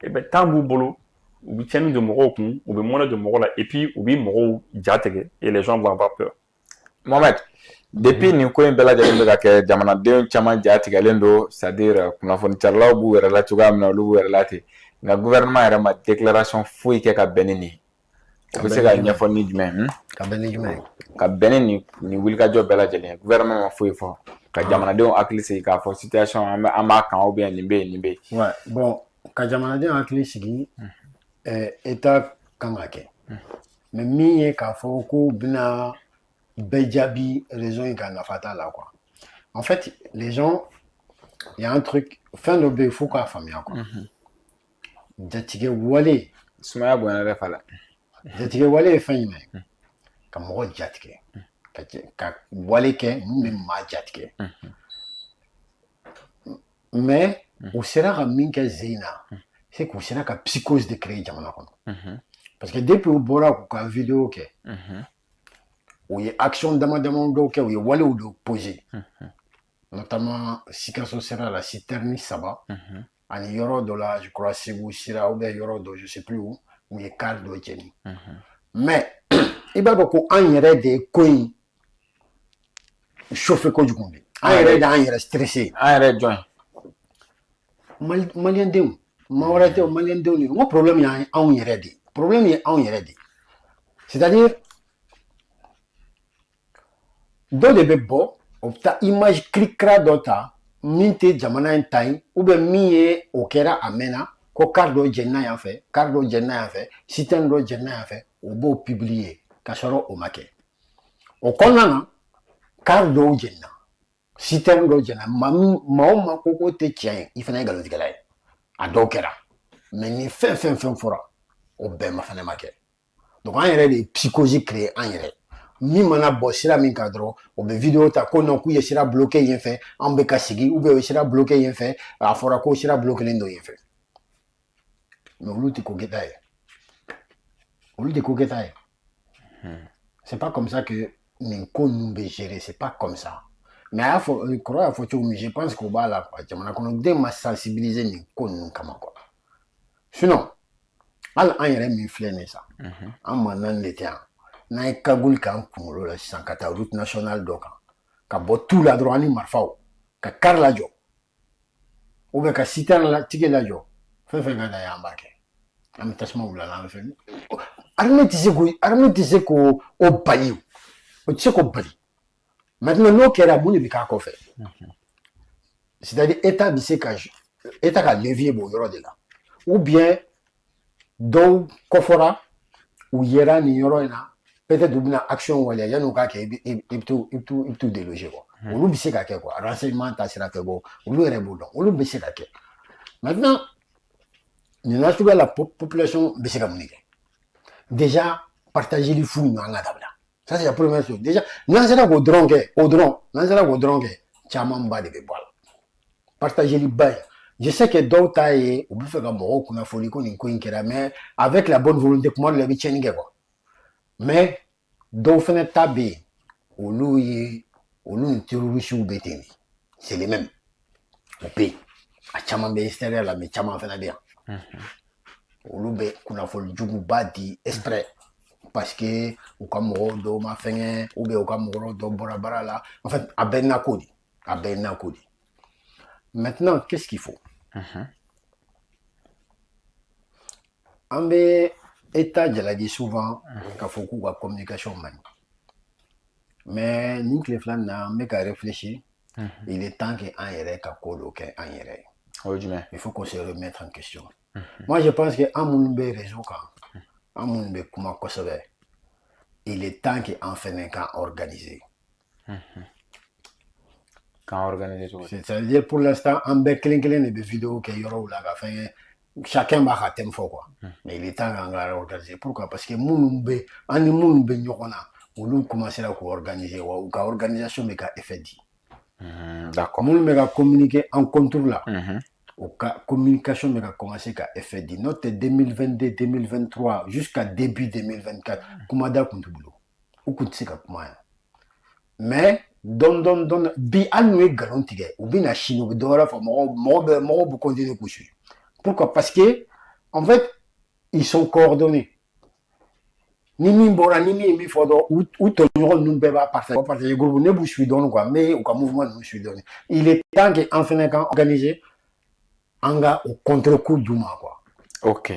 et ben tambu bolo ou bi tienu de moro kun ou bi mona de moro là et puis ou bi moro jatege et les gens vont avoir peur. Mohamed depuis ni ko en bela jale be ka jamana de chama jatege lendo c'est-à-dire kuna fon charlaw bu wera la tuga amna lu wera lati na gouvernement era ma déclaration fouille ke ka benini ko se ga nya fo ni jumɛn ka benini ni wilka job bela jale gouvernement ma fouille fo ka jamana de akili se ka fo situation ama kan ou bien nimbe ouais bon ka jamana de akili sigi état kangake mais mi ka fo ko bina bejabi raison in kan fata là quoi. En fait les gens il y a un truc fin de be faut ka famia quoi. Jatige wale sumaya bona le fala jatige wale fin yime ka mo jatige ka wale ke même ma jatige mais au sera ka minka zina c'est qu'on sera ka psychose de créer jamana kono parce que depuis au bora ko ka vidéo ke où il y a action d'amendement donc où il y a wale ou de poser notamment Sikaso sera la citerne Saba en yoro de la je crois c'est où sera ou bien yoro de je sais plus où il y a carte de Jenny mais il va beaucoup en yere de coin chauffer ko du combi en yere dans yere stressé en yere join malien de maorate malien de ni mo problème ya en yere de problème ya en yere de c'est-à-dire dans des bebo ta image cliquera dota minte jamana en time ou bien mié au kera amena ko cardo jenna ya fait sitendo jenna ya fait au beau publier ka soro o make o konana cardo jenna sitendo jenna ma ko te tien il fana galo digala a dokera mais ni fin fora o be ma fana make donc en yere de psychologie créer en yere mi mana bossira min cadre o be vidéo ta ko non ku yesira bloqué yen fait en be ka sigi ou be yesira bloqué yen fait a fora ko yesira bloqué lendo yen fait mais oluti ko getaye c'est pas comme ça que nous nous gérer c'est pas comme ça mais il faut croire faut je pense qu'on va là jamana kono de ma sensibiliser ni ko nous kama quoi sinon al an yere mi flene ça en manan l'été na kagul kan kungolo la san kata route nationale doka ka botu la droit ni marfao ka karla jo ou be ka sitan la tige la jo fe ga na ya mbake am tasma wala la fe arme tise ko o bali o tise ko bali maintenant no kera muni bi ka ko fait c'est-à-dire état bi se ka état ka levier bo yoro de là ou bien donc kofora ou yera ni yoro ina peut-être une action ou il y a nous ka ke tout déloger quoi on nous bise ka ke quoi renseignement ta sera ke go on nous rebo donc on nous bise ka ke Maintenant, nous avons la population de communiquer. Déjà, partager les fous dans la table. Ça, c'est la première chose. Déjà, nous avons au drone, partager les bails. Je sais que d'autres tailles, on peut faire comme on a folie qu'on mais avec la bonne volonté, comment le bitchen quoi. Mais d'autres fenêtres tabé, au loup, c'est les mêmes. Au pays. À Chaman extérieur là, mais Chaman fait bien. Au loup, qu'on a folie du badi exprès. Parce que, au Camoro, do ma fin, ou bien au Camoro, do Borabara là. En fait, à Ben Nakodi. Maintenant, qu'est-ce qu'il faut? En état, je l'ai dit souvent, qu'il faut qu'on ait communication. Mais nous, les flammes, on a réfléchir. Il est temps qu'on ait il faut qu'on se remette en question. Moi, je pense que il est temps qu'on fasse organiser. C'est-à-dire pour l'instant, on a des vidéos qui sont là, chacun va faire un quoi. Mais il est temps qu'on organiser. Pourquoi? Parce que nous commencer à organiser, ou l'organisation est effet. D'accord. Nous devons communiquer en contour là. La communication va commencer à effet. Notre 2022-2023 jusqu'à début 2024, comment d'accord contre boulot. Ou contre mais don bi alnou garantie ou bien la Chine ou dora fa mo continuer coucher. Pourquoi? Parce que en fait ils sont coordonnés. Ni bora ni mi fodo ou ton nous pas partager groupe ne vous suis donne quoi mais au mouvement nous suis donné. Il est temps que enfin quand organiser anga au contre-coup du mois quoi. OK.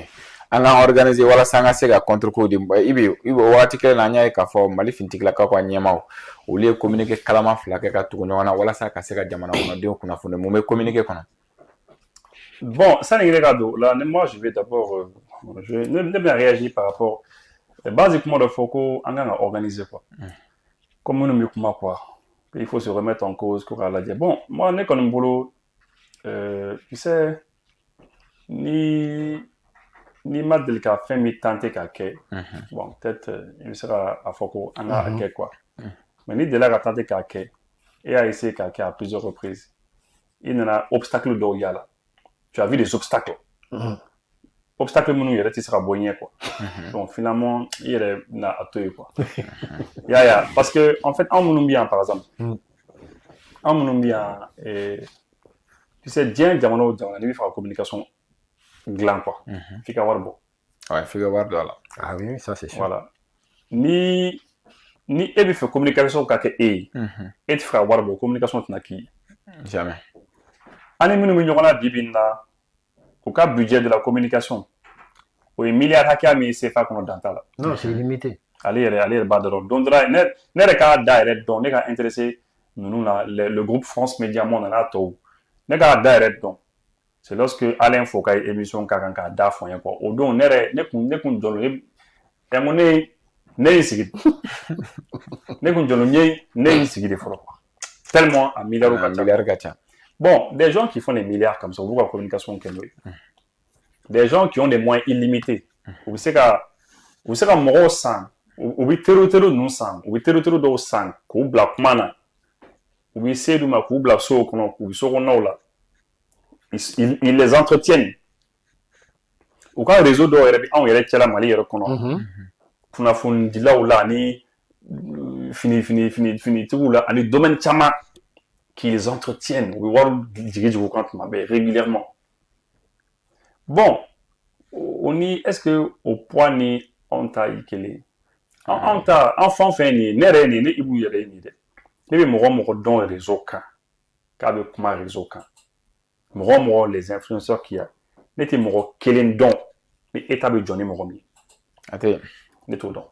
Anga organiser wala sanga sega contre-coup du mois. Ibi wati kele na nya ka fo mali fintikla ka kwa nyama o lieu communiquer kalama fla ka tukunyo wana wala sa ka sega jamana on de kuna fune mo me communiquer kono. Bon, ça n'est pas là. Moi, je vais d'abord, je vais bien réagir par rapport, basiquement, le Foucault, on a organisé quoi. Comme nous nous quoi. Il faut se remettre en cause, quoi. Bon, moi, on est comme un boulot, tu sais, ni mal de cas fait mi tenter quelque. Bon, peut-être, il sera à Foucault, on a quelque quoi. Mais ni de là à tenter quelque et à essayer quelque à plusieurs reprises. Il y a un obstacle d'Oya là. Tu as vu des obstacles. Obstacles, tu seras bonnier, quoi. Donc, finalement, il y a un quoi. Parce que, en fait, en Mounombien, par exemple, en Mounombien, tu sais, bien, on a fait la communication gland, quoi. Fika warbo. Ouais, fika warbo, là. Ah oui, ça, c'est sûr. Voilà. Ni elle fait communication avec et tu feras warbo, communication avec qui? Jamais. En Mounombien, bibina. Au cas budget de la communication, oui, milliard haka mais c'est pas comme dans là. Non, c'est limité. Allez, bas de l'ordre. Donc là, n'est qu'à direct, donc n'est qu'à intéressé nous là le groupe France Média Monde en a tout. N'est qu'à direct donc. C'est lorsque Alain Foucault émission karanka da fond quoi. Au donc n'est qu'on donne et mon n'est ici. N'est qu'on donne n'est ici des fois. Tellement à milliard gacha. Bon, des gens qui font des milliards comme ça, vous voyez la communication qu'il y a. Des gens qui ont des moyens illimités. Vous savez que moro sang, ou tero nous sang, ou tero do sang, ou black mana, ou c'est du makou black so kono, ou so kono là. Ils les entretiennent. Ou quand réseau do on est là mali kono. Kuna fun dila ou là ni fini tout là, ani domaine chama qui les entretiennent régulièrement. Bon, est-ce que au point ni on t'a équilibré? On t'a enfant fait ni ibu yere ni de. Les mo don réseau kan, kabe kuma réseau kan. Mo les influenceurs qui a. N'était mo kelen don, mais état de Johnny mo mi. Ate, ne tout don.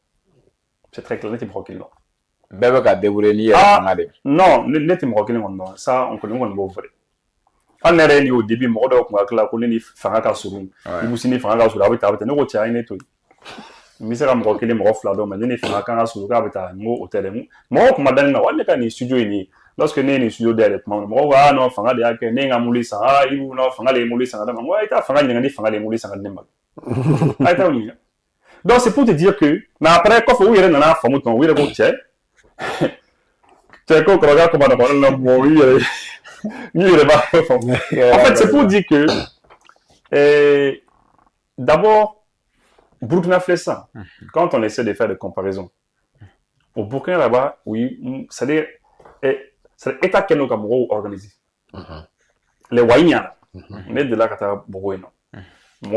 C'est très clair, n'était mo kelen don. Bébé ka débrouiller ni non, n'était mo kelen don. Ça on connaît on va voir. On est réuni au début, moi, on connaît Faraka Sourou. Vous signez Faraka Sourou, avec ta ne tient rien tout. Mais c'est comme que les morts fladons, mais les Faraka Sourou, avec ta mot au téléphone. Moi, comme madame, on est dans les studios, lorsque ne ni studio dele tuma mo wa no fanga de ake ne nga muli sa ah ibu no fanga le muli sa ngada mo ita fanga nyanga ni fanga le muli sa ngada ma ita ni donc c'est pour te dire que mais après quand faut yere na famu ton yere ko che ko regarde comment on parle no mo yere ni yere ba en fait c'est pour dire que d'abord Burkina Faso quand on essaie de faire des comparaisons au Burkina là-bas oui c'est-à-dire l'État qui nous a organisé. Les Wayniens, on est de là que tu as beaucoup. Moi,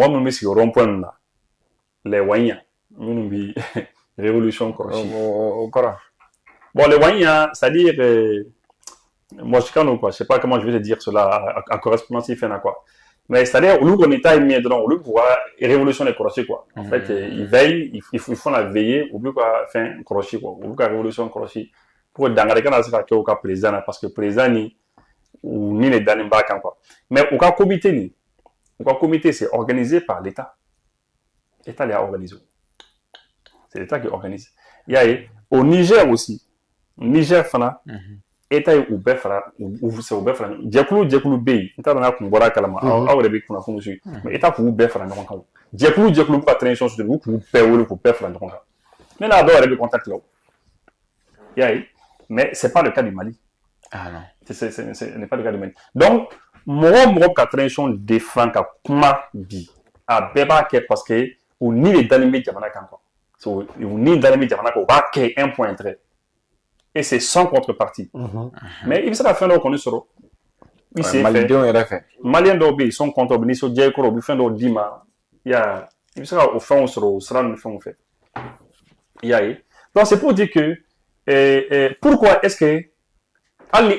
je me suis rond-point là. Les Wayniens, nous avons révolution Korochi. Bon, les Wayniens, c'est-à-dire, moi, je sais pas comment je vais te dire cela en correspondance, il fait quoi. Mais c'est-à-dire, nous, on est à mis dedans, au lieu pour révolution des Korochi, quoi. En fait, ils veillent, ils font la veiller, au lieu quoi, faire Korochi, quoi. Au lieu révolution Korochi. Pour dangarer quand on a fait président parce que président ni ou ni les derniers bacs quoi mais au cas comité c'est organisé par l'État. L'État l'a organisé. C'est l'État qui organise. Il y a au Niger aussi. Niger fana État est ouvert fana ou c'est ouvert fana. Diakulu bay. État dans la kumbora kalama. Awre be kuna kunu su. Mais État pour ouvert fana non kan. Diakulu pas transition sur vous pour payer pour faire fana non kan. Mais là doit avoir contact là. Il y a mais ce n'est pas le cas du Mali. Ah non. Ce n'est pas le cas du Mali. Donc, moi, je transition défend que kuma bi a beba parce que ou ni les dynamiques jamana kan quoi. So ni dynamique jamana ko va que un point trait. Et c'est sans contrepartie. Mais il s'est fait qu'on est sur il s'est fait. Malien d'obi sont contre ni so jay ko bi fin do dima il y a il sera au fond sur au sera le fond fait. Il y a donc c'est pour dire que pourquoi est-ce que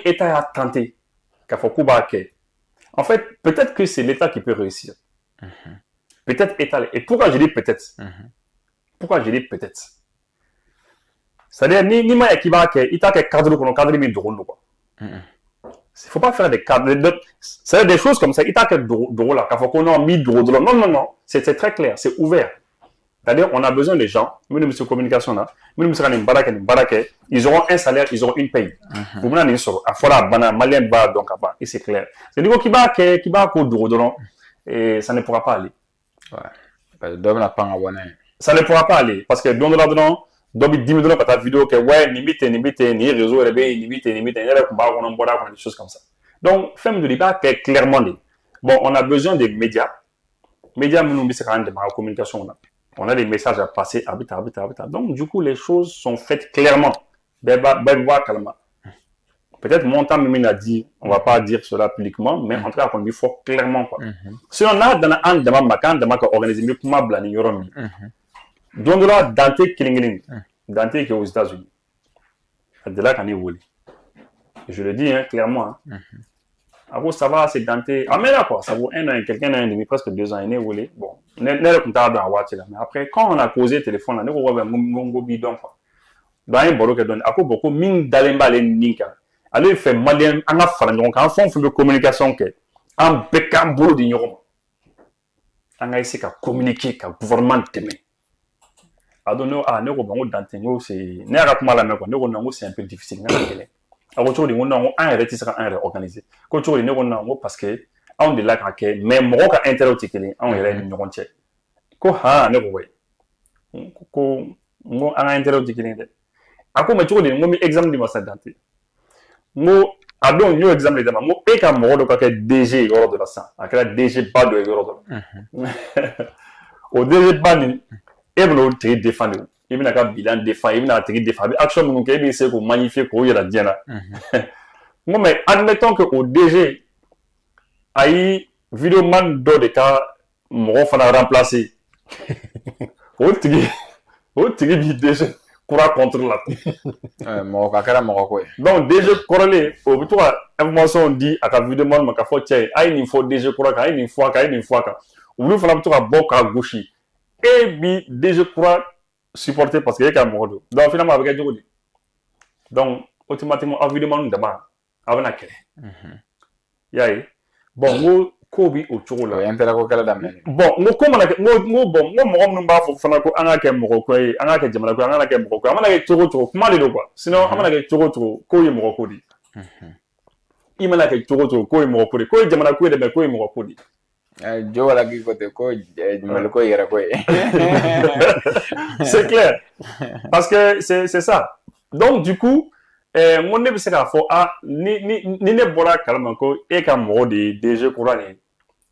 l'État a tenté qu'à Fokuba en fait, peut-être que c'est l'État qui peut réussir. Peut-être l'État. Et pourquoi je dis peut-être Pourquoi je dis peut-être c'est-à-dire, ni ma équipa il t'a que cadre qu'on cadre mais drôle quoi. Il faut pas faire des cadres. C'est des choses comme ça. Il t'a que drôle là. Qu'à Fokuba on a mis drôle. Non. C'est très clair. C'est ouvert. C'est-à-dire, on a besoin des gens, même sur communication là, même sur une barake, ils auront un salaire, ils auront une paye. Vous m'en avez dit, à fora bana malien ba donc à et c'est clair. C'est du coup qui va et ça ne pourra pas aller. Ouais. Ça ne pourra pas aller parce que dans dobi 10 000 $ pour ta vidéo que ouais limite ni réseau limite des choses comme ça. Donc, femme de débat clairement dit. Bon, on a besoin des médias. Médias nous c'est quand même de la communication là. On a des messages à passer, habita. Donc, du coup, les choses sont faites clairement. Peut-être mon temps, Mimine a dit, on ne va pas dire cela publiquement, mais en tout cas, on dit fort clairement. Si on a dans un demande organisé, mais comment blani yoromi. Donc, là, Dante Killing, Dante qui est aux États-Unis. C'est de là qu'on est volé. Je le dis clairement. Après, ça va, c'est Dante. Ah, mais là, quoi, ça vaut un an, quelqu'un a un demi, presque 2 ans, il est volé. Bon, mais après, quand on a causé téléphone, on a un bidon. Dans un bolo que donne, après, beaucoup, mine d'alemba les ninka. Alors, il fait malien, en affaire, donc, en fond, de communication, en bécam boulot d'ignorant. On a essayé de communiquer, que le gouvernement t'aime. Alors, c'est un peu difficile. Alors, on a un réticent organisé. Quand on a parce que on est là mais moi quand interroger on est là une ronde. Ko ha ne ko mo an interroger de. Ako ma choko de mo examen de ma santé. Mo adon yo examen de ma mo e ka mo do ka DG yoro de la sang. Akala DG pas de yoro de. Au DG pas ni e blo te défendre. Il y a un bilan défend, il y a un défend. Action nous qui c'est pour magnifier pour y la diana. Moi mais admettons que au DG aïe vidéoman do de cas mon fana remplacer. Au tigi bi DG coura contre la. Mon kakara mon quoi. Donc DG corrélé au toi information dit à ta vidéoman ma ka faut tiens aïe il faut DG coura ka une fois ka. Ou nous fana toi boka gauche. Et bi DG coura supporté parce qu'il y a un mot. Donc finalement avec un donc automatiquement évidemment nous d'abord avant la clé. Yaye. Bon moi kobi au tour là. Bon moi comme moi nous pas faut faire ko anga ke moko ko anga ke jamana ko anga ke moko ko amana ke togo comment les quoi sinon amana ke togo ko ye moko ko di. I mana kɛ cogo cogo ko ye mɔgɔ ko de ko ye jamana ko ye dɛ ko ye mɔgɔ ko de jo wala k'i ko ten ko jumɛn ko yɛrɛ ko ye c'est clair parce que c'est ça donc du coup n ko ne bɛ se k'a fɔ ni ne bɔra kalama ko e ka mɔgɔ de ye DG kura nin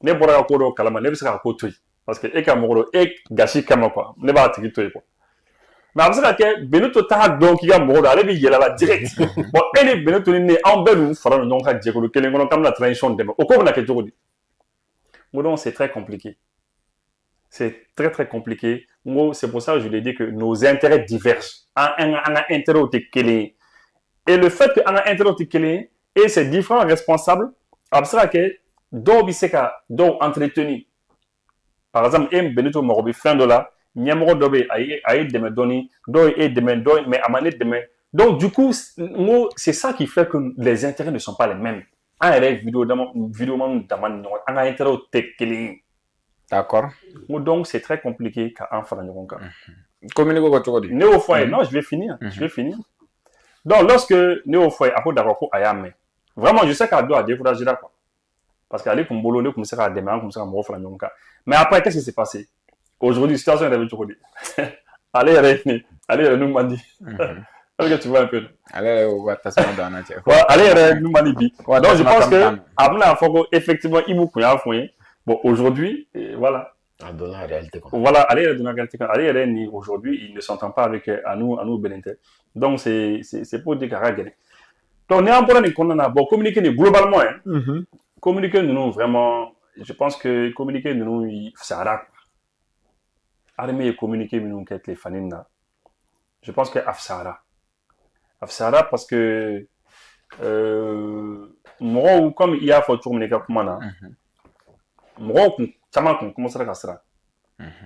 ne bɔra ka ko dɔ kalama ne bɛ se k'a ko to yen parce que e ka mɔgɔ dɔ e gasi kama quoi ne b'a tigi to yen quoi mais a bɛ se ka kɛ Benito t'a dɔn k'i ka mɔgɔ dɔ ale bɛ yɛlɛla direct bon e ni Benito ni ne anw bɛɛ dun fara ɲɔgɔn kan jɛkulu kelen kɔnɔ k'an bɛna transition dɛmɛ o ko bɛna kɛ cogo di donc c'est très compliqué c'est très compliqué c'est pour ça que je l'ai dit que nos intérêts divergent an ka intérêt tɛ kelen ye et le fait que an ka intérêt tɛ kelen ye et ces différents responsables a bɛ se ka kɛ dɔw bɛ se ka dɔw entretenir par exemple e Benito mago bɛ fɛn dɔ la ɲɛmɔgɔ dɔ bɛ yen a ye dɛmɛ dɔɔni dɔw ye dɛmɛ dɔɔni mais a ma ne dɛmɛ donc du coup c'est ça qui fait que les intérêts ne sont pas les mêmes an yɛrɛ vidéo dama ni ɲɔgɔn an ka intérêt tɛ kelen ye d'accord donc c'est très compliqué k'an fara ɲɔgɔn kan communiquer ko cogo di ne y'o fɔ a ye non je vais finir donc lorsque ne y'o fɔ a ye a ko d'accord ko a y'a mɛn vraiment je sais k'a dɔn a découragé la quoi parce que ale tun bolo ne tun bɛ se k'a dɛmɛ an tun bɛ se ka mɔgɔ fara ɲɔgɔn kan mais après qu'est-ce qui s'est passé aujourd'hui situation yɛrɛ bɛ cogo di ale yɛrɛ nu man di est-ce que tu vois un peu ale yɛrɛ y'o ka tasuma don an na cɛ ale yɛrɛ nu man di bi donc je pense que a bɛna fɔ ko effectivement Ibu kun y'a fɔ n ye bon aujourd'hui voilà donna réalité voilà ale yɛrɛ donna réalité ale yɛrɛ ni aujourd'hui il ne s'entend pas avec nous bɛnnen tɛ donc c'est pour dire k'a ka gɛlɛn donc ni an bɔra nin kɔnɔna na bon communiquer nin globalement communiquer ninnu vraiment je pense que communiquer ninnu fisayara armée ye communiquer minnu kɛ tile fani na je pense que a fisayara parce que mɔgɔw comme i y'a fɔ cogo min na i ka kuma na mɔgɔw caman kun commencera ka siran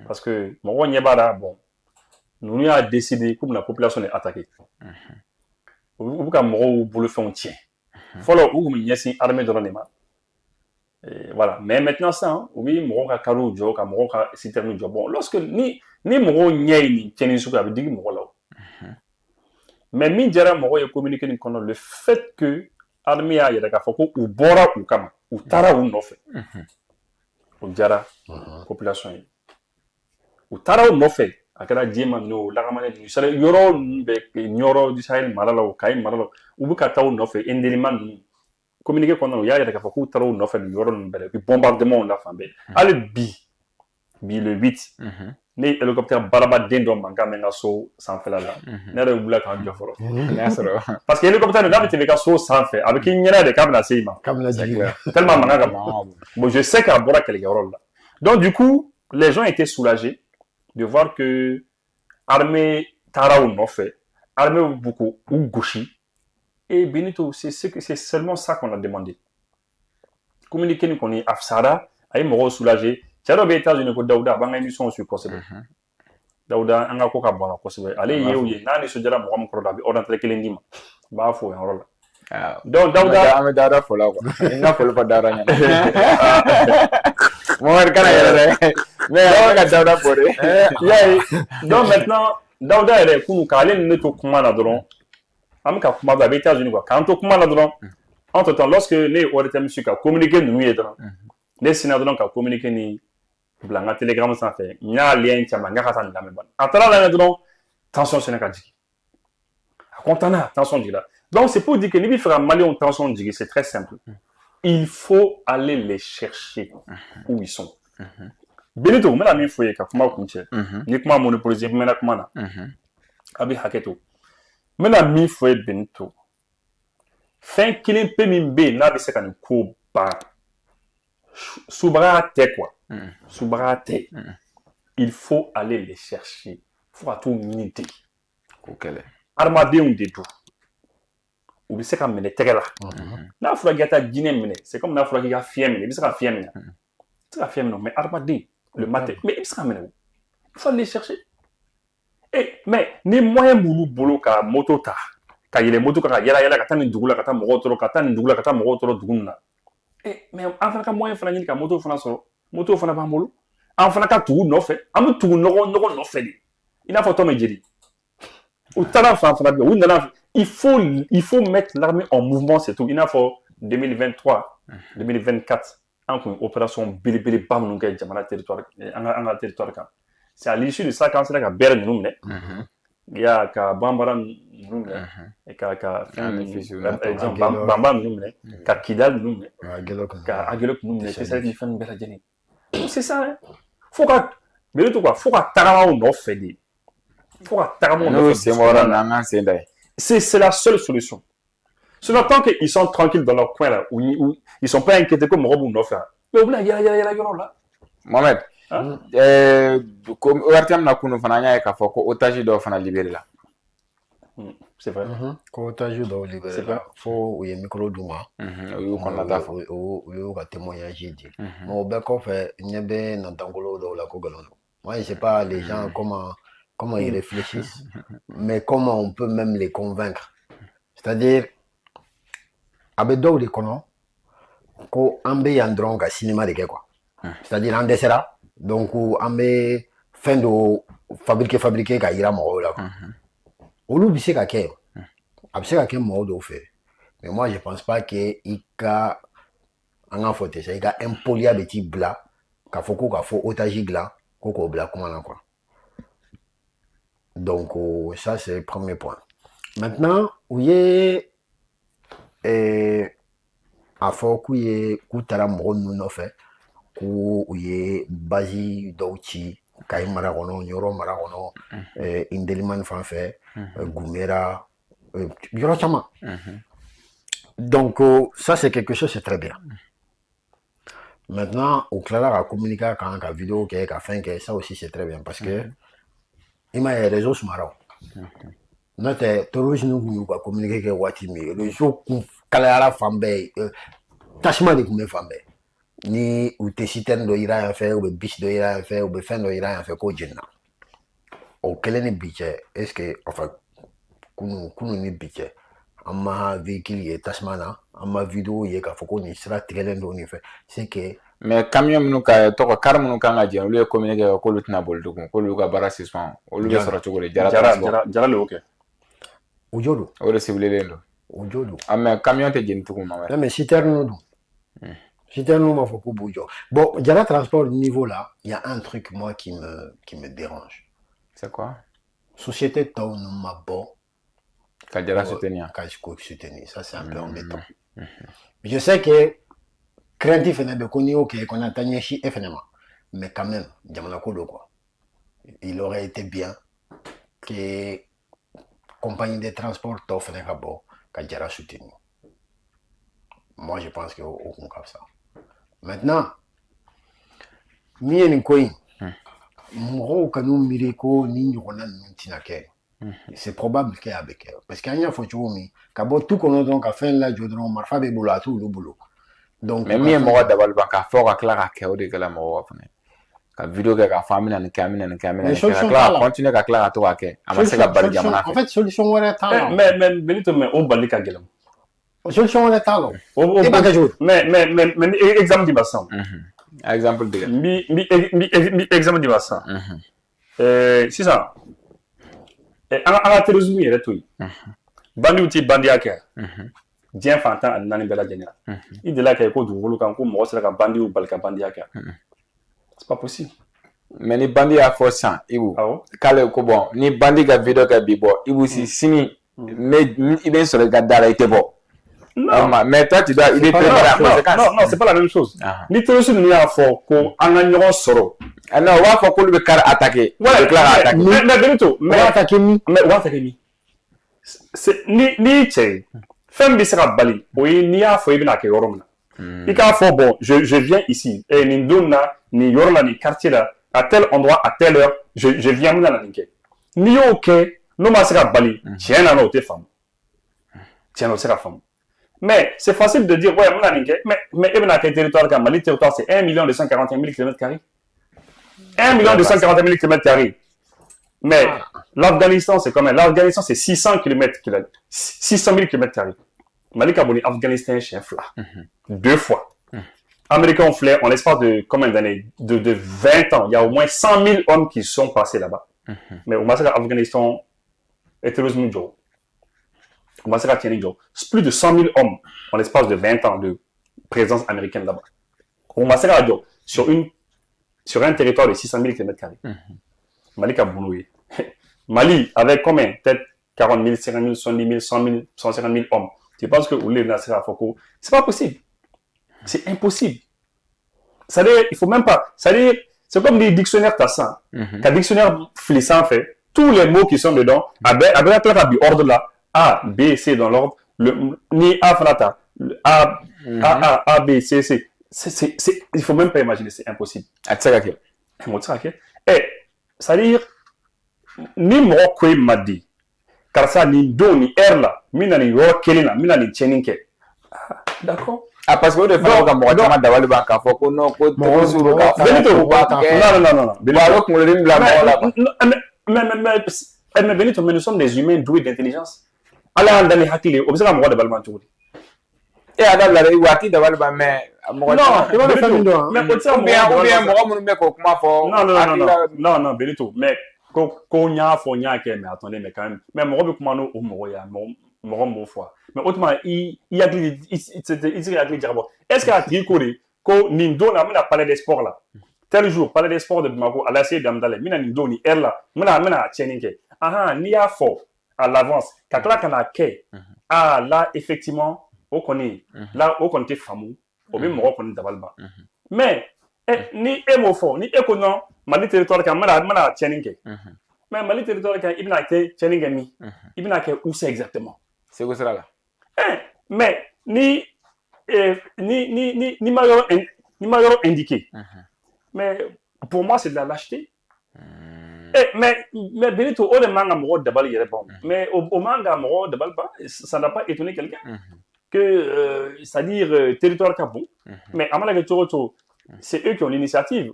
parce que mɔgɔw ɲɛ b'a la bon ninnu y'a décidé k'u bɛna population de attaquer u bɛ ka mɔgɔw bolofɛnw tiɲɛ fɔlɔ u tun bɛ ɲɛsin armée dɔrɔn de ma voilà mais maintenant ça u bɛ mɔgɔw ka kariw jɔ ka mɔgɔw ka citernes jɔ bon lorsque ni mɔgɔw ɲɛ ye nin cɛnni sugu a bɛ digi mɔgɔ la mais min diyara mɔgɔw ye communiquer nin kɔnɔ le fait que armée y'a yɛrɛ k'a fɔ ko u bɔra u kama u taara u nɔfɛ o diyara population ye u taara u nɔfɛ a kɛra Diema ninnu o Lagamane ninnu yɔrɔ ninnu bɛɛ Nioro du Sahel mara la o Kayi mara la u bɛ ka taa u nɔfɛ Ndelima ninnu communiqué kɔnɔna u y'a yɛrɛ k'a fɔ k'u taara u nɔfɛ nin yɔrɔ ninnu bɛɛ la u bɛ bombardement la fan bɛɛ hali bi le 8 ne ye hélicoptère barabaden dɔ mankan mɛn n ka so sanfɛla la ne yɛrɛ wulila k'an jɔ fɔlɔ parce que hélicoptère n'a bɛ tɛmɛ i ka so sanfɛ a bɛ k'i ɲɛna de k'a bɛna se i ma tellement mankan ka bon bon je sais k'a bɔra kɛlɛkɛyɔrɔ la donc du coup les gens étaient soulagés de voir que armée taara u nɔfɛ armée b'u k'u gosi et Benito c'est seulement ça qu'on a demandé communiquer ni kɔni a fisayara a ye mɔgɔw soulagé cɛ dɔ bɛ États-Unis ko Dawuda a b'an ka émission suit kosɛbɛ Dawuda an ka ko ka bon a la kosɛbɛ ale ye o ye n'a nisɔndiyara mɔgɔ min kɔrɔ la a bɛ ordinateur kelen d'i ma n b'a fɔ o yɔrɔ la donc Dawuda an bɛ Dawuda fo la quoi n ka foli fɔ Dawuda ɲɛna Mohamed kana yɛrɛ dɛ mais an ka Dawuda fo de y'a ye donc maintenant Dawuda yɛrɛ kunu k'ale ni ne to kuma na dɔrɔn an bɛ ka kuma dɔn a bɛ États-Unis quoi k'an to kuma na dɔrɔn entre temps lorsque ne ye ORTM su ka communiquer ninnu ye dɔrɔn ne sinna dɔrɔn ka communiquer ni bila n ka telegram sanfɛ n y'a lien caman n ka taa nin lamɛn bani a taara lamɛn dɔrɔn tension sɛnɛ ka jigin a content tension jigila donc c'est pour dire que n'i bɛ fɛ ka maliyɛnw tension jigin c'est très simple il faut aller les chercher où ils sont Benito n bɛna min fɔ ye ka kuma kun cɛ ni kuma monopoliser n mɛnna kuma na a bɛ hakɛ to n bɛna min fɔ ye Benito fɛn kelen pe min bɛ yen n'a bɛ se ka nin ko ban subaga tɛ quoi subaga tɛ il faut aller les chercher fo ka t'u ɲini ten k'o kɛlɛ adamadenw de don u bɛ se ka minɛ tɛgɛ la n'a fɔra k'i ka taa jinɛ minɛ c'est comme n'a fɔra k'i ka fiɲɛ minɛ i bɛ se ka fiɲɛ minɛ i bɛ se ka fiɲɛ minɛ mais adamaden le matin mais i bɛ se ka minɛ o il faut aller les chercher mais ni moyen b'olu bolo ka moto ta ka yɛlɛ moto kan ka yala ka taa nin dugu la ka taa mɔgɔw tɔɔrɔ ka taa nin dugu la ka taa mɔgɔw tɔɔrɔ dugu min na mais an fana ka moyen fana ɲini ka moto fana sɔrɔ moto fana b'an bolo an fana ka tugu nɔfɛ an bɛ tugu ɲɔgɔn nɔfɛ de i n'a fɔ Tom et Jerry Il faut mettre l'armée en mouvement, c'est tout. Il y a 2023, 2024, une opération Bilibili Bam territoire. C'est à l'issue de ça quand c'est là que Berne nous met. Il y a ka Bambara nous met. Et ka Bamba nous met. Ka Kidal nous met. Ka Agelok nous met. C'est ça qui fait une belle année. C'est ça, hein. Faut que Tarama on fait des. C'est la seule solution. C'est le temps qu'ils sont tranquilles dans leur coin là, où ils ne sont pas inquiétés comme Rob ou Nofa. Mais il y a la gueule là. Mohamed, Ouartiam n'a qu'une fananya et qu'il faut otage d'offre à libérer là. C'est vrai. Otage d'offre libérer là. Faut où il y a micro d'ouma. Où qu'on a d'affaire. Où il y a témoignage dit. Mais au bec of, il y a bien n'entangolo dans la Kogalono. Moi, je sais pas les gens comment ils réfléchissent, mais comment on peut même les convaincre. C'est-à-dire, avec d'autres les connaissons, qu'on ambe yandron ka cinéma de quoi. C'est-à-dire en dessert, donc ambe fin de fabriquer ka ira mo là. Olu bise ka ke. Abse ka ke mo do fait. Mais moi je pense pas que ika en faute ça ika impolia beti bla ka foko ka fo otaji gla koko bla comment là quoi. Donc, ça, c'est le premier point. Maintenant, où il y a à fort où il y a Koutara Moronou fait, où il y a Bazi Douchi, Kaï Maragono, Nyoro Maragono, Indeliman Fanfé, Goumera, Yorochama. Donc, ça, c'est quelque chose, c'est très bien. Maintenant, au clair, à communiquer quand la vidéo qui est à fin, ça aussi, c'est très bien parce que il m'a les réseaux marrants. Notre terrorisme nous va communiquer avec Watimi. Le jour où Kalara Fambe, tâchement de combien Fambe. Ni ou te citernes de Iran fait, ou biche de Iran fait, ou fin de Iran fait, quoi jenna. Au quel est le budget? Est-ce que, enfin, qu'on ni budget? Amma véhicule est tâchement là, amma vidéo y est qu'à faut qu'on y sera très loin fait. C'est que mais camion nous ka to ko car nous kan ga jëm lu communiquer ko lu tna bol dugum ko lu ga bara suspend o lu soro to gole jara le OK ojodo o le ciblé lendo ojodo mais camion te jinn tukum ma mais citerne nous citerne nous ma faut ko boujo bon jara transport niveau là il y a un truc moi qui me dérange. C'est quoi? Société ton ma bon ka jara soutenir ça c'est un peu embêtant. Je sais que craintif de connu qu'on a tagné chez FNMA. Mais quand même, quoi. Il aurait été bien que compagnie de transport t'offre un rabot qu'à Djara soutenu. Moi, je pense qu'au contraire ça. Maintenant, mien coin, moro kanu mireko ni nyona ntinake. C'est probable qu'il y a avec elle. Parce qu'il y a un faut mi, kabo tout qu'on donc à fin là, je donne marfa be boulot tout le boulot. Donc, mais mi mo da balba ka fo ka kla ka ke o de kala mo wa fane ka video ka famille na kamina ka continue ka kla to ka ke amase ka bari jamana en fait solution wala ta mais benito mais on bali ka gelam solution wala ta lo et pas que jour mais exemple di bassan exemple de mi exemple di bassan c'est ça ala terrorisme yere to yi bandi uti bandi aka Dien Fantan and Nani Bella General. Il dit là qu'il y a du voulu quand on se la bandi ou balka bandi. C'est pas possible. Mais ni bandi a fait ça, il vous. Kale ko bon, ni bandi ga vidéo ga bibo, il vous si sini mais il est sur le gars d'arrêter bon. Non, mais toi tu dois il est non, c'est pas la même chose. Ni terrorisme ni a fort ko ananyo soro. Non, wa fo ko le car attaquer. Ouais, attaquer. Mais Benito, mais attaquer ni. C'est ni tché. Femme bi sera bali oui ni a fo ibina ke yoromna i ka fo bon je viens ici et ni donna ni yorla ni quartier là à tel endroit à telle heure je viens dans la ninke ni OK no ma sera bali tiens na no te femme tiens no sera femme mais c'est facile de dire ouais mon ninke mais ibina ke territoire ka Mali territoire c'est 1 241 000 km². 1 241 000 km². Mais l'Afghanistan, c'est combien? L'Afghanistan, c'est 600 km, 600 000 km². Mali Kaboni, Afghanistan, chef là. 2 fois. Américains ont fait, en l'espace de combien d'années? De 20 ans. Il y a au moins 100 000 hommes qui sont passés là-bas. Mais au massacre Afghanistan, terrorisme Joe. On va se faire plus de 100 000 hommes en l'espace de 20 ans de présence américaine là-bas. On va se faire sur un territoire de 600 000 km². Mali Kabouloué. Mali, avec combien? Peut-être 40 000, 50 000, 70 000, 100 000, 150 000 hommes. Tu penses que vous voulez lancer à Foko? C'est pas possible. C'est impossible. C'est-à-dire, il faut même pas. C'est-à-dire, c'est comme des dictionnaires Tassin. Qu'un dictionnaire Flissan fait, tous les mots qui sont dedans, avec ordre là, A, B, C dans l'ordre, ni A, Flata, A, B, C, C. Il faut même pas imaginer, c'est impossible. Et, c'est-à-dire, ni moi quoi m'a dit, car ça ni do ni air là, mina ni yo kelina, mina ni cheninke. D'accord? Ah, parce que de fois quand moi t'as d'avoir le banc à fond, non, non, mais Benito, mais nous sommes des humains doués d'intelligence. Allah dans les hakili, observe moi de balman tout. Et Adam la wati d'avoir le banc, mais non, il va le faire mais observe moi non, Benito, mais Konya Fonya mais attendez, mais quand même, mais moi be comment nous au moya, mon foi. Mais autrement, il y a est-ce qu'il y a tricodé ko nindo na parler des sports là. Tel jour, parler des sports de Bamako, à la série d'Amdale, mina nindo ni er là, mina tcheninke. Ni a fort à l'avance. Kakla kana ke. Là effectivement, on connaît. Là on connaît famou, au même moment qu'on dabalba. Mais ni emo fort, ni ekonon, mali territoire kan mana tcheninke. Mais mali territoire kan ibna ke tcheninke mi. Ibna ke où c'est exactement? C'est quoi ça là? Mais ni major indiqué. Mais pour moi, c'est de la lâcheté. Mais Benito, au manga moro d'abal il répond. Mais au manga moro d'abal ça n'a pas étonné quelqu'un que c'est-à-dire territoire Kabou. Mais à mon c'est eux qui ont l'initiative.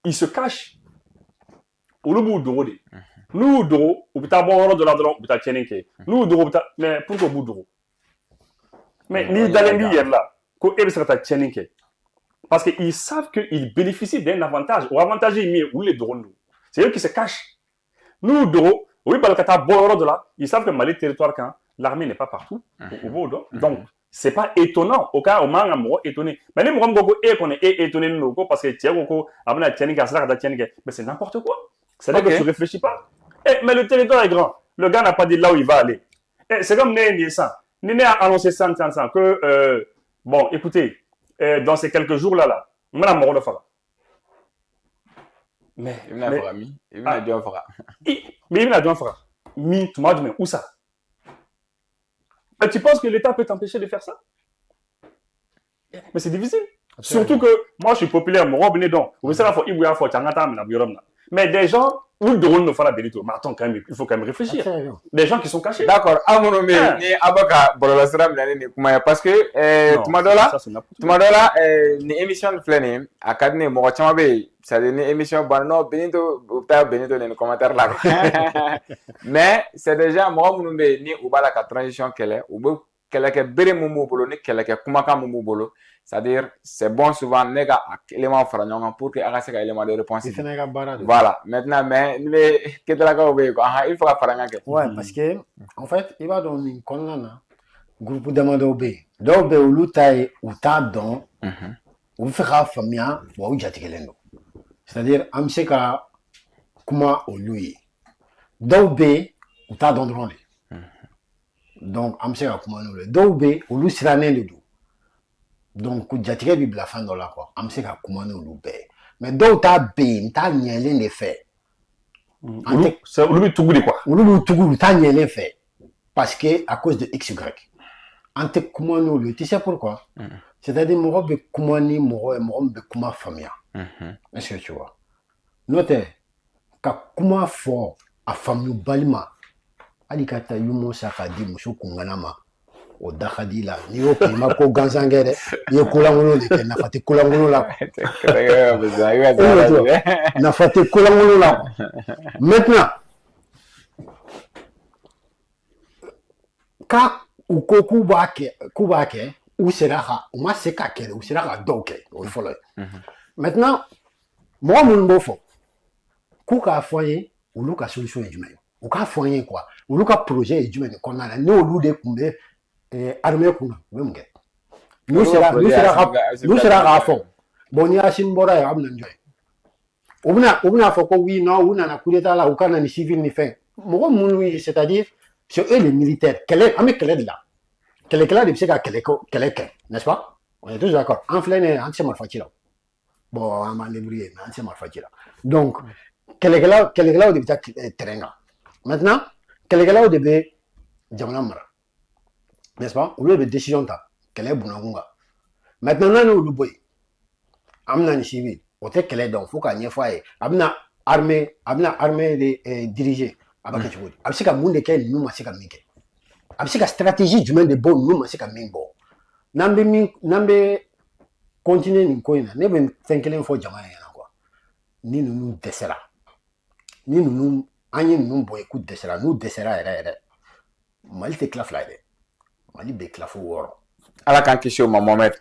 Ils se cachent. Nous doro, ou bita bon de la dron, bita tchenike. Nous doro, mais pourquoi vous doro? Mais ni d'alembi hier là, ko ebe sera tchenike. Parce qu'ils savent qu'ils bénéficient d'un avantage. Ou avantage ils ou les doro nous. C'est eux qui se cachent. Nous doro, oui balkata bon de là, ils savent que Mali territoire quand l'armée n'est pas partout. Donc c'est pas étonnant. Au cas où manga mo étonné. Mais les mongom gogo et qu'on est étonné nous parce que tiens ko abna tchenike sera da tchenike. Mais c'est n'importe quoi. C'est-à-dire que tu réfléchis pas. Mais le territoire est grand. Le gars n'a pas dit là où il va aller. C'est comme Néné ça. Néné a annoncé ça que, bon, écoutez, dans ces quelques jours-là, on a mort de Fara. Mais il a dû en faire. Mais tu m'as dit, mais où ça? Tu penses que l'État peut t'empêcher de faire ça? Mais c'est difficile. Surtout que moi, je suis populaire, mon robe n'est donc. Vous savez, mais des gens, nous devons nous faire la Benito. Mais attends, quand même, il faut quand même réfléchir. Des gens qui sont cachés. D'accord. Parce que, Tumadola, une émission de flâner, à Cadne, Morachamabe, ça donne une émission, non, Benito, Benito, dans les commentaires là. Mais c'est déjà, moi, ni Ubala, la transition qu'elle est, ou qu'elle est béré moumou bolo, ni qu'elle est kumaka moumou bolo. C'est-à-dire, c'est bon souvent, les gars, éléments fragments pour que les éléments de réponse. Voilà. Maintenant, mais, il faut faire ouais, parce que, en fait, il va dans une colonne, groupe de Mandobe. Donc, au Lutaï, ou Tadon, ou fera famia, ou Jatikelendo. C'est-à-dire, Amseka, Kuma, ou lui. Donc, ou Tadon de Rondé. Donc, Amseka, Kuma, ou lui. Donc, ou lui, c'est l'année de tout. Donc, Jatike bi la fin de la quoi. Amse ka kumane ou loupé. Mais donc, t'as nielé les faits. C'est ou tout de quoi? Ou t'as nielé fait. Parce que, à cause de XY. Ante kumane ou le, tu sais pourquoi? C'est-à-dire, mon be kumane, mon be kuma famia. Est-ce que tu vois? Notez, ka kuma fort, a famille balima. Alikata yumo sakadi, moussou kunganama. O dakadi la ni o pima ko ganzangere ye kulangolo le ke nafate kulangolo la nafate kulangolo la maintenant ka uko kubake ou sera ou ma seka kele ou sera doke o follow maintenant moi mon bofo ku ka foyer ou lu ka solution du même u k'a fɔ n ye quoi olu ka projet ye jumɛn de kɔnɔna na n'olu de kun bɛ armée kunna u bɛ mun kɛ n'u sera k'a fɔ bon ni Assimi bɔra yen a bɛ na ni jɔ ye u bɛna fɔ ko oui non u nana coup d'état la u ka na ni civil ni fɛn mɔgɔ minnu ye c'est-à-dire c'est eux les militaires kɛlɛ an bɛ kɛlɛ de la kɛlɛkɛla de bɛ se ka kɛlɛ kɛ n'est-ce pas on est tous d'accord an filɛ nin ye an tɛ se marifa ci la bon an b'an débrouiller mais an tɛ se marifa ci la donc kɛlɛkɛlaw de bɛ taa terrain kan maintenant kɛlɛkɛlaw de bɛ jamana mara n'est-ce pas olu de bɛ décision ta kɛlɛ bunakun kan maintenant n'a n'olu bɔ yen an bɛna ni civil o tɛ kɛlɛ dɔn fo k'a ɲɛfɔ a ye a bɛna armée de diriger a b'a kɛ cogo di a bɛ se ka mun de kɛ ninnu ma se ka min kɛ a bɛ se ka stratégie jumɛn de bɔ ninnu ma se ka min bɔ n'an bɛ continuer nin ko in na ne bɛ fɛn kelen fɔ jama ɲɛna quoi ni ninnu dɛsɛra ni ninnu an ye ninnu bɔ yen k'u dɛsɛra n'u dɛsɛra yɛrɛ yɛrɛ Mali tɛ tila fila ye dɛ Mali bɛ tila fo 6 ala k'an kisi o ma Mohamed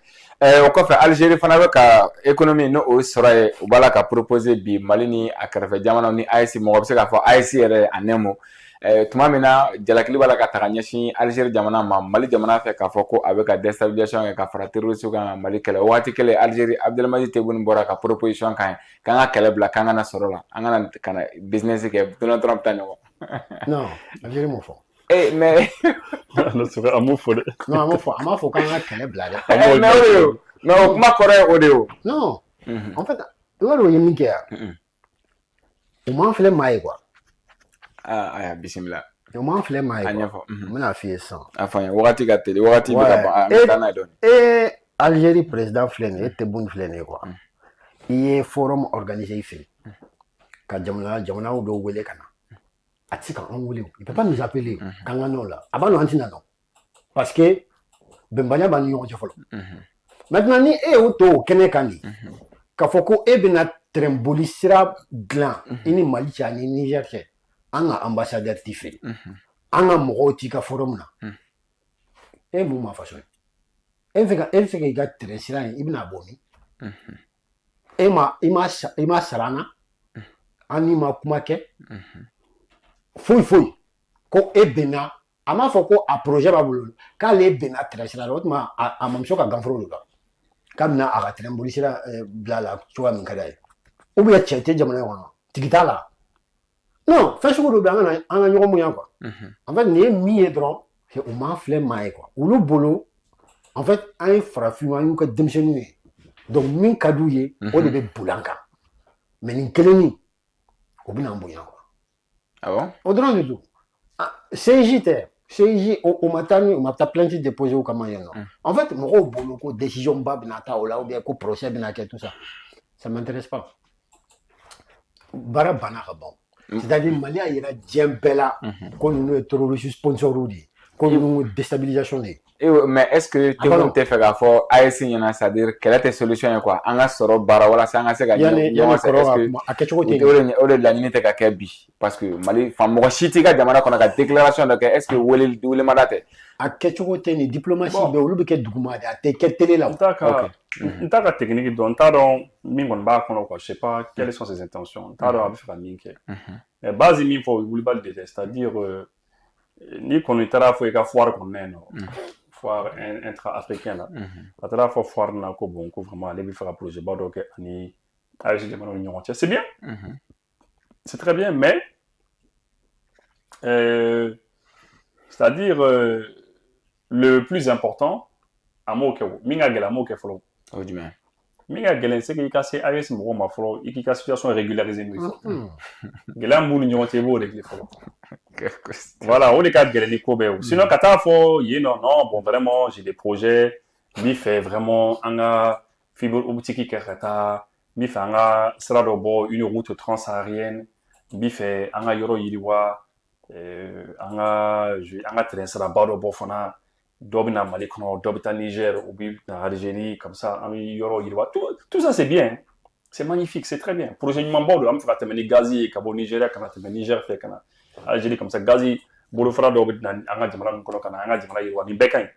o kɔfɛ Algérie fana bɛ ka économie n'o o sɔrɔ ye u b'a la ka proposer bi Mali ni a kɛrɛfɛ jamanaw ni AES mɔgɔ bɛ se k'a fɔ AES yɛrɛ a nɛmo tuma min na jalakili b'a la ka taga ɲɛsin Algérie jamana ma Mali jamana fɛ k'a fɔ ko a bɛ ka déstabilisation kɛ ka fara terroriste kan Mali kɛlɛ waati kɛlɛ Algérie Abdelmadjid Tebboune bɔra ka proposition kan k'an ka kɛlɛ bila k'an kana sɔrɔ la an kana business kɛ Donald Trump ta ɲɔgɔn non Algérie m'o fɔ mais a m'o fɔ dɛ non a m'a fɔ k'an ka kɛlɛ bila dɛ mais o kuma kɔrɔ ye o de o non en fait i b'a dɔn o ye min kɛ yan o m'an filɛ maa ye quoi aya bisimila o m'an filɛ maa ye a ɲɛfɔ n bɛna f'i ye sisan a fɔ n ye wagati ka teli wagati bɛ ka ban an bɛ taa n'a ye dɔɔni Algérie président filɛ nin ye Tebboune filɛ nin ye quoi i ye forum organiser i fɛ yen ka jamanaw dɔw wele ka na a tɛ se k'an wele il peut pas nous appeler k'an ka nɔ la a b'a dɔn an tɛna nɔ parce que bɛnbaliya b'an ni ɲɔgɔn cɛ fɔlɔ maintenant ni e y'o to o kɛnɛ kan de k'a fɔ ko e bɛna tɛrɛnboli sira dilan i ni Mali cɛ ani Niger cɛ an ka ambassadeur t'i fɛ yen an ka mɔgɔw t'i ka forum na e mun ma façon e bɛ fɛ k'i ka terrain sira in i bɛna bɔ min i ma sara an na an n'i ma kuma kɛ foyi ko e bɛnna a m'a fɔ ko a projet b'a bolo k'ale bɛnna terrain sira la o tuma a mamuso ka ganforo de kan k'a bɛna a ka terrain boli sira bila la cogoya min ka d'a ye ou bien cɛ tɛ jamana in kɔnɔ tigi t'a la non fɛn sugu dɔ bɛ an ka ɲɔgɔn bonya quoi en fait nin ye min ye dɔrɔn o m'an filɛ maa ye quoi olu bolo en fait an ye farafinw an y'u ka denmisɛnninw ye donc min ka d'u ye o de bɛ boli an kan mais nin kelen o bɛ n'an bonya quoi o dɔrɔn de don CJ tɛ CJ o ma taa plainte déposée o kama yen nɔ en fait mɔgɔw bolo ko décision ba bɛna taa o la ou bien ko procès bɛna kɛ tout ça ça m'intéresse pas baara banna ka ban c'est-à-dire Mali a yira diɲɛ bɛɛ la ko ninnu ye terroriste sponsor de ye ko ninnu ye déstabilisation de ye mais est-ce que Tebboune tɛ fɛ k'a fɔ AES ɲɛna c'est-à-dire kɛlɛ tɛ solution ye quoi an ka sɔrɔ baara walasa an ka se ka ɲɔgɔn sɛ a kɛcogo tɛ o de laɲini tɛ ka kɛ bi parce que Mali fan mɔgɔ si t'i ka jamana kɔnɔ ka déclaration dɔ kɛ est-ce que welemada tɛ a kɛcogo tɛ nin diplomatie bɛ olu bɛ kɛ duguma de a tɛ kɛ télé la n t'a ka technique dɔn n t'a dɔn min kɔni b'a kɔnɔ quoi je sais pas quelles sont ses intentions n t'a dɔn a bɛ fɛ ka min kɛ mais base min fɔ Wulibali de tɛ c'est-à-dire ni kɔni taara fɔ i ka foire kɔnɔna yen nɔ foire intra-africaine là a taara fɔ foire na ko bon ko vraiment ale bɛ fɛ ka projet ba dɔ kɛ ani AES jamanaw ni ɲɔgɔn cɛ c'est bien c'est très bien mais c'est-à-dire le plus important a m'o kɛ o min ka gɛlɛn a m'o kɛ fɔlɔ o jumɛn min ka gɛlɛn c'est que i ka se AES mɔgɔw ma fɔlɔ i k'i ka situation régulariser n'u ye fɔlɔ gɛlɛya mun ni ɲɔgɔn cɛ i b'o régler fɔlɔ voilà o de ka gɛlɛn ni ko bɛɛ o sinon ka taa fɔ yen nɔ non bon vraiment j'ai des projets n b'i fɛ vraiment an ka fibre optique kɛ ka taa n b'i fɛ an ka sira dɔ bɔ une route transsaharienne n b'i fɛ an ka yɔrɔ yiriwa an ka terrain sira ba dɔ bɔ fana dɔ bɛ na Mali kɔnɔ dɔ bɛ taa Niger ou bien Algérie comme ça an bɛ yɔrɔ yiriwa tout ça c'est bien c'est magnifique c'est très bien projet ɲumanbaw don an bɛ fɛ ka tɛmɛ ni gaz ye ka bɔ Nigeria ka na tɛmɛ Niger fɛ ka na Algérie comme ça gaz bolofara dɔw bɛ na an ka jamana ninnu kɔnɔ ka na an ka jamana yiriwa nin bɛɛ ka ɲi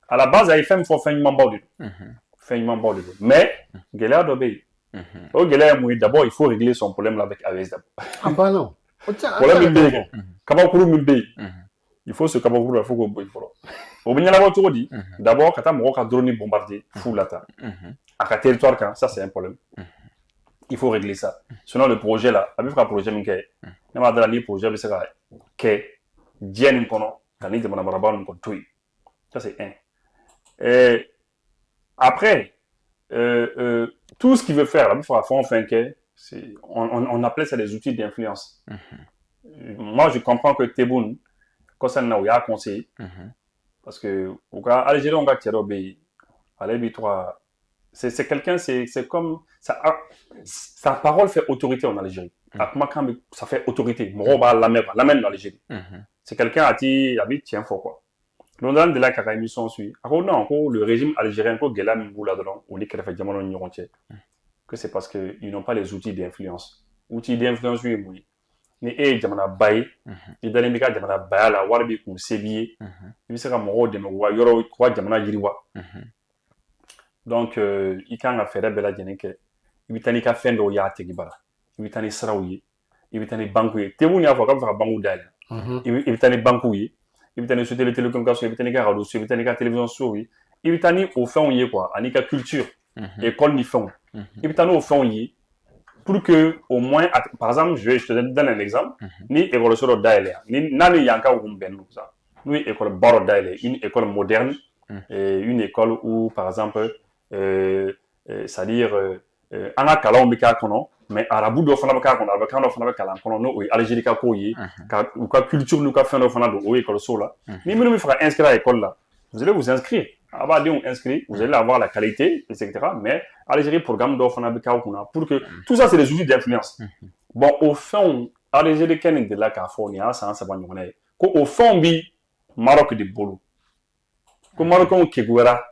à la base a ye fɛn min fɔ fɛn ɲumanbaw de don fɛn ɲumanbaw de don mais gɛlɛya dɔ bɛ yen o gɛlɛya ye mun ye d'abord il faut régler son problème là avec AES d'abord ah bah non Problème min bɛ yen kabakuru min bɛ yen il faut ce kabakuru la fo k'o bɔ yen fɔlɔ o bɛ ɲɛnabɔ cogo di d'abord ka taa mɔgɔw ka drone bombarder fu la tan a ka territoire kan ça c'est un problème il faut régler ça sinon le projet là a bɛ fɛ ka projet min kɛ ne m'a dala ni projet bɛ se ka kɛ diɲɛ nin kɔnɔ ka ni jamana marabaa nin kɔni to yen ça c'est un après tout ce qu'il veut faire a bɛ fɛ ka fɛn o fɛn kɛ on appelait ça des outils d'influence. Moi, je comprends que Tebboune, quand ça n'a pas conseillé, parce que au cas Algérie, on va tirer c'est quelqu'un, c'est comme ça, sa parole fait autorité en Algérie. Ça fait autorité. Moroba l'amène dans l'Algérie. C'est quelqu'un à qui habite tient fort quoi. L'on a de la carrière émission suit. Alors non, le régime algérien, quoi, Gelam ou là-dedans, on dit qu'il fait diamant en que c'est parce qu'ils n'ont pas les outils d'influence. Outils d'influence, oui. Ni jamana baye, ni dalen bika jamana baya la wari bi kun sebiye, i bi se ka mɔgɔw dɛmɛ wa yɔrɔ wa jamana yiriwa. Donc i kan ka fɛɛrɛ bɛɛ lajɛlen kɛ. I bi taa n'i ka fɛn dɔw y'a tigi bara. I bi taa ni siraw ye, i bi taa ni banque ye. Tebu y'a fɔ k'a bɛ fɛ ka banque dayɛlɛ. I bi taa ni banque ye, i bi taa ni société de télécommunication, i bi taa n'i ka radio so, i bi taa n'i ka télévision so ye. I bi taa ni o fɛnw ye quoi, ani ka culture, école ni fɛnw. I bi taa n'o fɛnw ye pour que au moins par exemple je te donne un exemple ni école soro daele ni nani yanka ou bennou ça nous école baro daele une école moderne une école où par exemple c'est-à-dire anga kala on bika kono mais arabu do fana baka kono abaka do fana baka kala kono no Algérie ka ko yi ka ou ka culture nous ka fana do fana do école so là ni minu mi fera inscrire à l'école là vous allez vous inscrire avant de vous inscrire, vous allez avoir la qualité, etc. Mais Algérie programme d'offres pour que tout ça c'est des outils d'influence. Bon, au fond, Algérie Kenning de la Californie, ça ça va nous connaître. Au fond, bi Maroc de bolo. Comme Maroc on kegwera,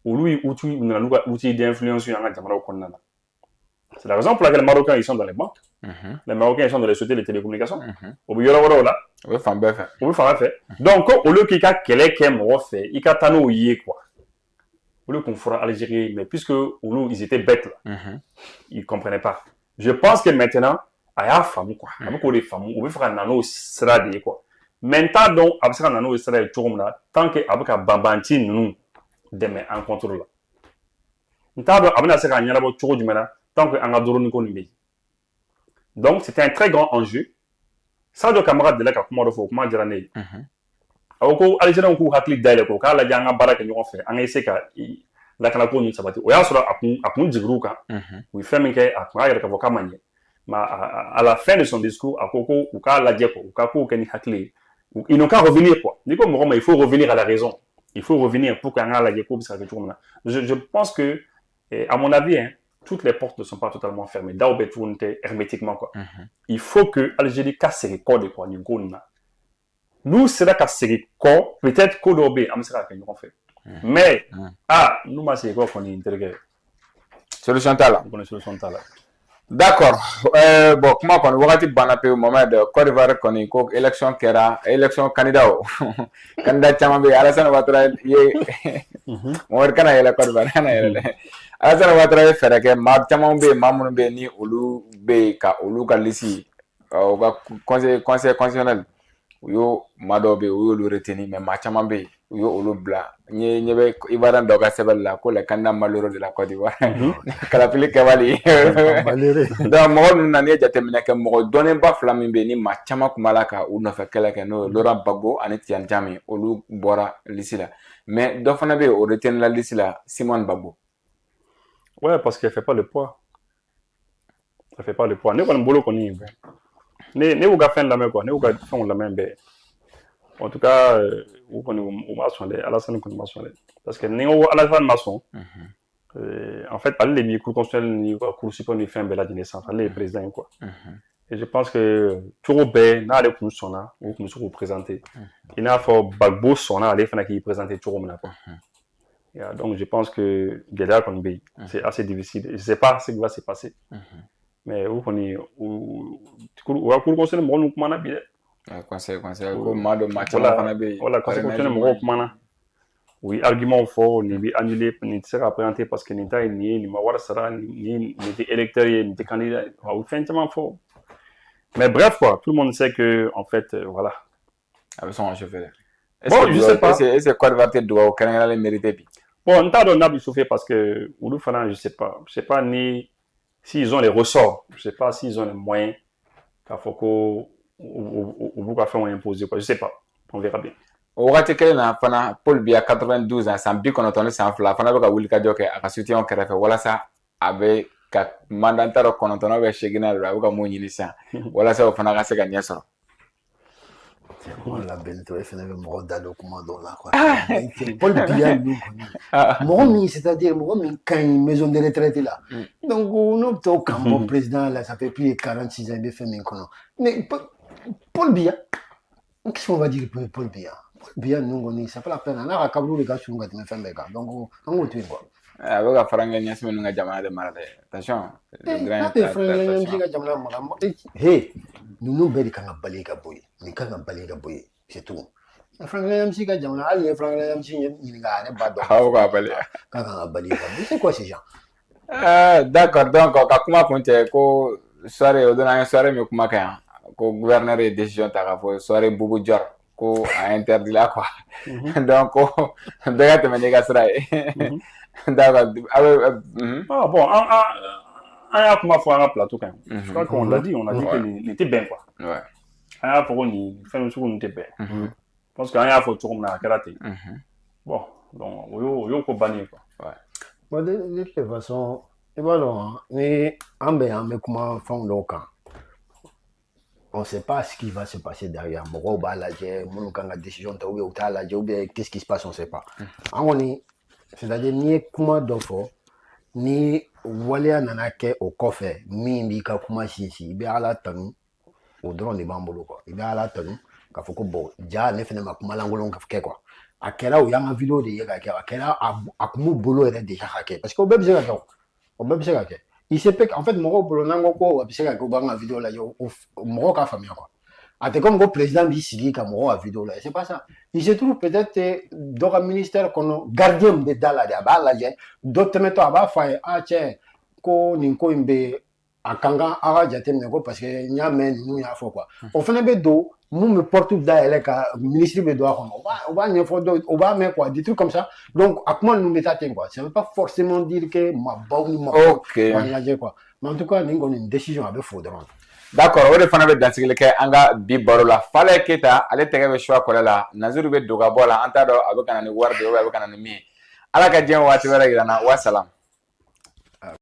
ou lui outil d'influence sur un Jamara au Konana. C'est la raison pour laquelle les Marocains ils sont dans les banques. Les Marocains ils sont dans les sociétés de télécommunications. Au bout là. Oui, fan bien fait. Oui, fan fait. Donc au lieu qu'il y a quelqu'un qui a fait, il y a tano yé quoi. Au lieu qu'on fera Algérie, mais puisque ils étaient bêtes là, ils comprenaient pas. Je pense que maintenant, il y a famille quoi. Avec les familles, on veut faire un nano sradé quoi. Maintenant donc, avec un nano sradé tout là, tant que avec un babanti nous demain en contrôle là. Maintenant, avec un sradé n'yala pas tout du maintenant, tant que un adoro nous connaît. Donc c'était un très grand enjeu. Ça de camarade de la comment de faut comment dire né ako Algérien ko hakli dale ko kala janga baraka ñu fait en essayer ka la kala ko ñu sabati o ya sura akun jigru ka we femme ke akwa ya ka voka manye ma à la fin de son discours akoko ou ka la diepo ou ka ko ken hakli ils n'ont qu'à revenir quoi ni comme il faut revenir à la raison il faut revenir pour qu'un la diepo ça que je pense que à mon avis hein, toutes les portes ne sont pas totalement fermées. Hermétiquement quoi. Il faut que Algérie casse les codes quoi. Nous c'est là casse les codes. Peut-être code obé. Am sera qu'on fait. Mais nous ma c'est quoi qu'on est intégré. Solution là. On est solution là. D'accord. Bon comment qu'on voit type banape au moment de Côte d'Ivoire qu'on est co élection kera élection candidat candidat chama be Alassane Ouattara ye mo kana yela Côte d'Ivoire kana yela Alassane Ouattara fere ke ma chama be mamun be ni olu be ka olu ka lisi o ka conseil constitutionnel yo mado be o lu reteni mais ma chama be yo olu bla nyebe Ivoirian doga sebel la ko le candidat malheureux de la Côte d'Ivoire kala pili kawali donc mo nu na ne jatemina ke mo donné ba flamme be ni ma chama kumala ka u no fe kala ke no Laurent Gbagbo ani Tidiane Diamé olu bora lisila mais do fana be o retenu la lisila Simone Gbagbo. Ouais, parce qu'elle fait pas le poids. Elle fait pas le poids. Ne ko mbolo ko ni ne ou ga fin la main quoi, ne ou ga fin la main be. En tout cas, ou qu'on est maçon, Alassane qu'on est maçon. Parce que nous, Alassane maçon, en fait, les micros constitutionnels, les cours suprêmes, ils font un bel adolescent, les présidents, quoi. Et je pense que tout bien, n'a les cours sont là, ou nous sommes représentés. Il n'a pas Gbagbo sont là, les fans qui présentent tout le monde, quoi. Donc, je pense que Guédard qu'on est, c'est assez difficile. Je ne sais pas ce qui va se passer. Mais où qu'on est, ou cours constitutionnel, bon, nous, comment on a bien. Conseil ko mado match voilà conseil mo mana oui argument fort ni bi annulé ni sera présenté parce que n'était ni ma wara sara ni électeur ni candidat wa fentement fort Mais bref, quoi, tout le monde sait que, en fait, voilà. Avec son chauffeur. Bon, je sais pas. C'est quoi le droit au Canada les mériter? Bon, on t'a donné à chauffer parce que, Oudou Fana, je sais pas. Je sais pas ni s'ils ont les ressorts. Je sais pas s'ils ont les moyens. Qu'il faut qu'on, ou va faire un imposé, quoi. Je sais pas. On verra bien. Au wagati kelen na fana Paul Biya 92 ans san bi kɔnɔntɔn san fila fana bɛ ka wuli ka jɔ kɛ a ka soutien kɛrɛfɛ walasa a bɛ ka mandat dɔ kɔnɔntɔn bɛ segin na a bɛ ka mun ɲini sisan walasa o fana ka se ka ɲɛ sɔrɔ. La Bento est fait mɔgɔ da dɔ kuma dɔw la quoi. Paul Biya ninnu kɔni mɔgɔ min c'est-à-dire mɔgɔ min ka ɲi maison de retraite la donc n'o bɛ t'o kan bɔ président la ça fait plus de 46 ans i bɛ fɛn min kɔnɔ mais Paul Biya qu'est-ce qu'on va dire pour Paul Biya? Bien nous c'est pas la peine on a kaburu de ka sun ka tɛmɛ fɛn bɛɛ kan donc an k'o to yen quoi. A bɛ ka farankɛ ɲɛsi minnu ka jamana de mara dɛ attention. N'a tɛ farankɛ ɲɛsi ka jamana mara he ninnu bɛɛ de kan ka bali ka bɔ yen nin kan ka bali ka bɔ yen c'est tout. Farankɛ ɲɛsi ka jamana hali ni farankɛ ɲɛsi ɲininka a yɛrɛ ba dɔn. Aw ka bali. Kan ka bali ka bɔ c'est quoi ces gens? D'accord donc ka kuma kun cɛ ko soirée o don an ye soirée min kuma kɛ yan ko gouverneur ye décision ta k'a fɔ soirée Boubou Dior ko a interdit la quoi. Donc ko bɛɛ ka tɛmɛ n'i ka sira ye. D'accord. Ah bon, on y'a kuma fɔ an ka plateau kan. Je crois qu'on l'a dit, on a dit que nin tɛ bɛn quoi. Ouais. An y'a fɔ ko nin fɛn sugu nin tɛ bɛn. Je pense que an y'a fɔ cogo min na a kɛra ten. Bon, donc o y'o ko bannen quoi. Ouais. Bon de toute façon i b'a dɔn ni an bɛ yan an bɛ kuma fɛnw dɔw kan. On ne sait pas ce qui va se passer derrière. Mɔgɔw b'a lajɛ minnu kan ka décision ta ou bien u t'a lajɛ ou bien qu'est-ce qui se passe on ne sait pas. An kɔni c'est-à-dire n'i ye kuma dɔ fɔ ni waleya nana kɛ o kɔfɛ min b'i ka kuma sinsin i bɛ Ala tanu o dɔrɔn de b'an bolo quoi. I bɛ Ala tanu k'a fɔ ko bon ja ne fɛnɛ ma kuma lankolon kɛ quoi. A kɛra o y'an ka vidéo de ye ka kɛ a kɛra a kun b'u bolo yɛrɛ déjà ka kɛ parce que o bɛɛ bɛ se ka kɛ o bɛɛ bɛ se ka kɛ. Il se peut en fait mɔgɔw bolo n'an ko ko a bɛ se ka kɛ u b'an ka vidéo lajɛ mɔgɔw k'a faamuya quoi. A tɛ comme ko président b'i sigi ka mɔgɔw ka vidéo lajɛ c'est pas ça. Il se trouve peut-être dɔ ka ministère kɔnɔ gardien min bɛ da la de a b'a lajɛ dɔ tɛmɛtɔ a b'a fɔ a ye ah cɛ ko nin ko in bɛ a kan ka aw ka jateminɛ ko parce que n y'a mɛn ninnu y'a fɔ quoi. O fana bɛ don mun bɛ porte dayɛlɛ ka ministre bɛ don a kɔnɔ o b'a ɲɛfɔ dɔw o b'a mɛn quoi des trucs comme ça donc a kuma ninnu bɛ taa ten quoi ça veut pas forcément dire que maabaw ni maabaw b'a lajɛ quoi mais en tout cas nin kɔni décision a bɛ fo dɔrɔn. D'accord o de fana bɛ dansigili kɛ an ka bi baro la Fale Keyita ale tɛgɛ bɛ choix kɔlɛ la Naziru bɛ don ka bɔ la an t'a dɔn a bɛ ka na ni wari de ye ou bien a bɛ ka na ni min ye Ala ka diɲɛ waati wɛrɛ yira n na wa salam.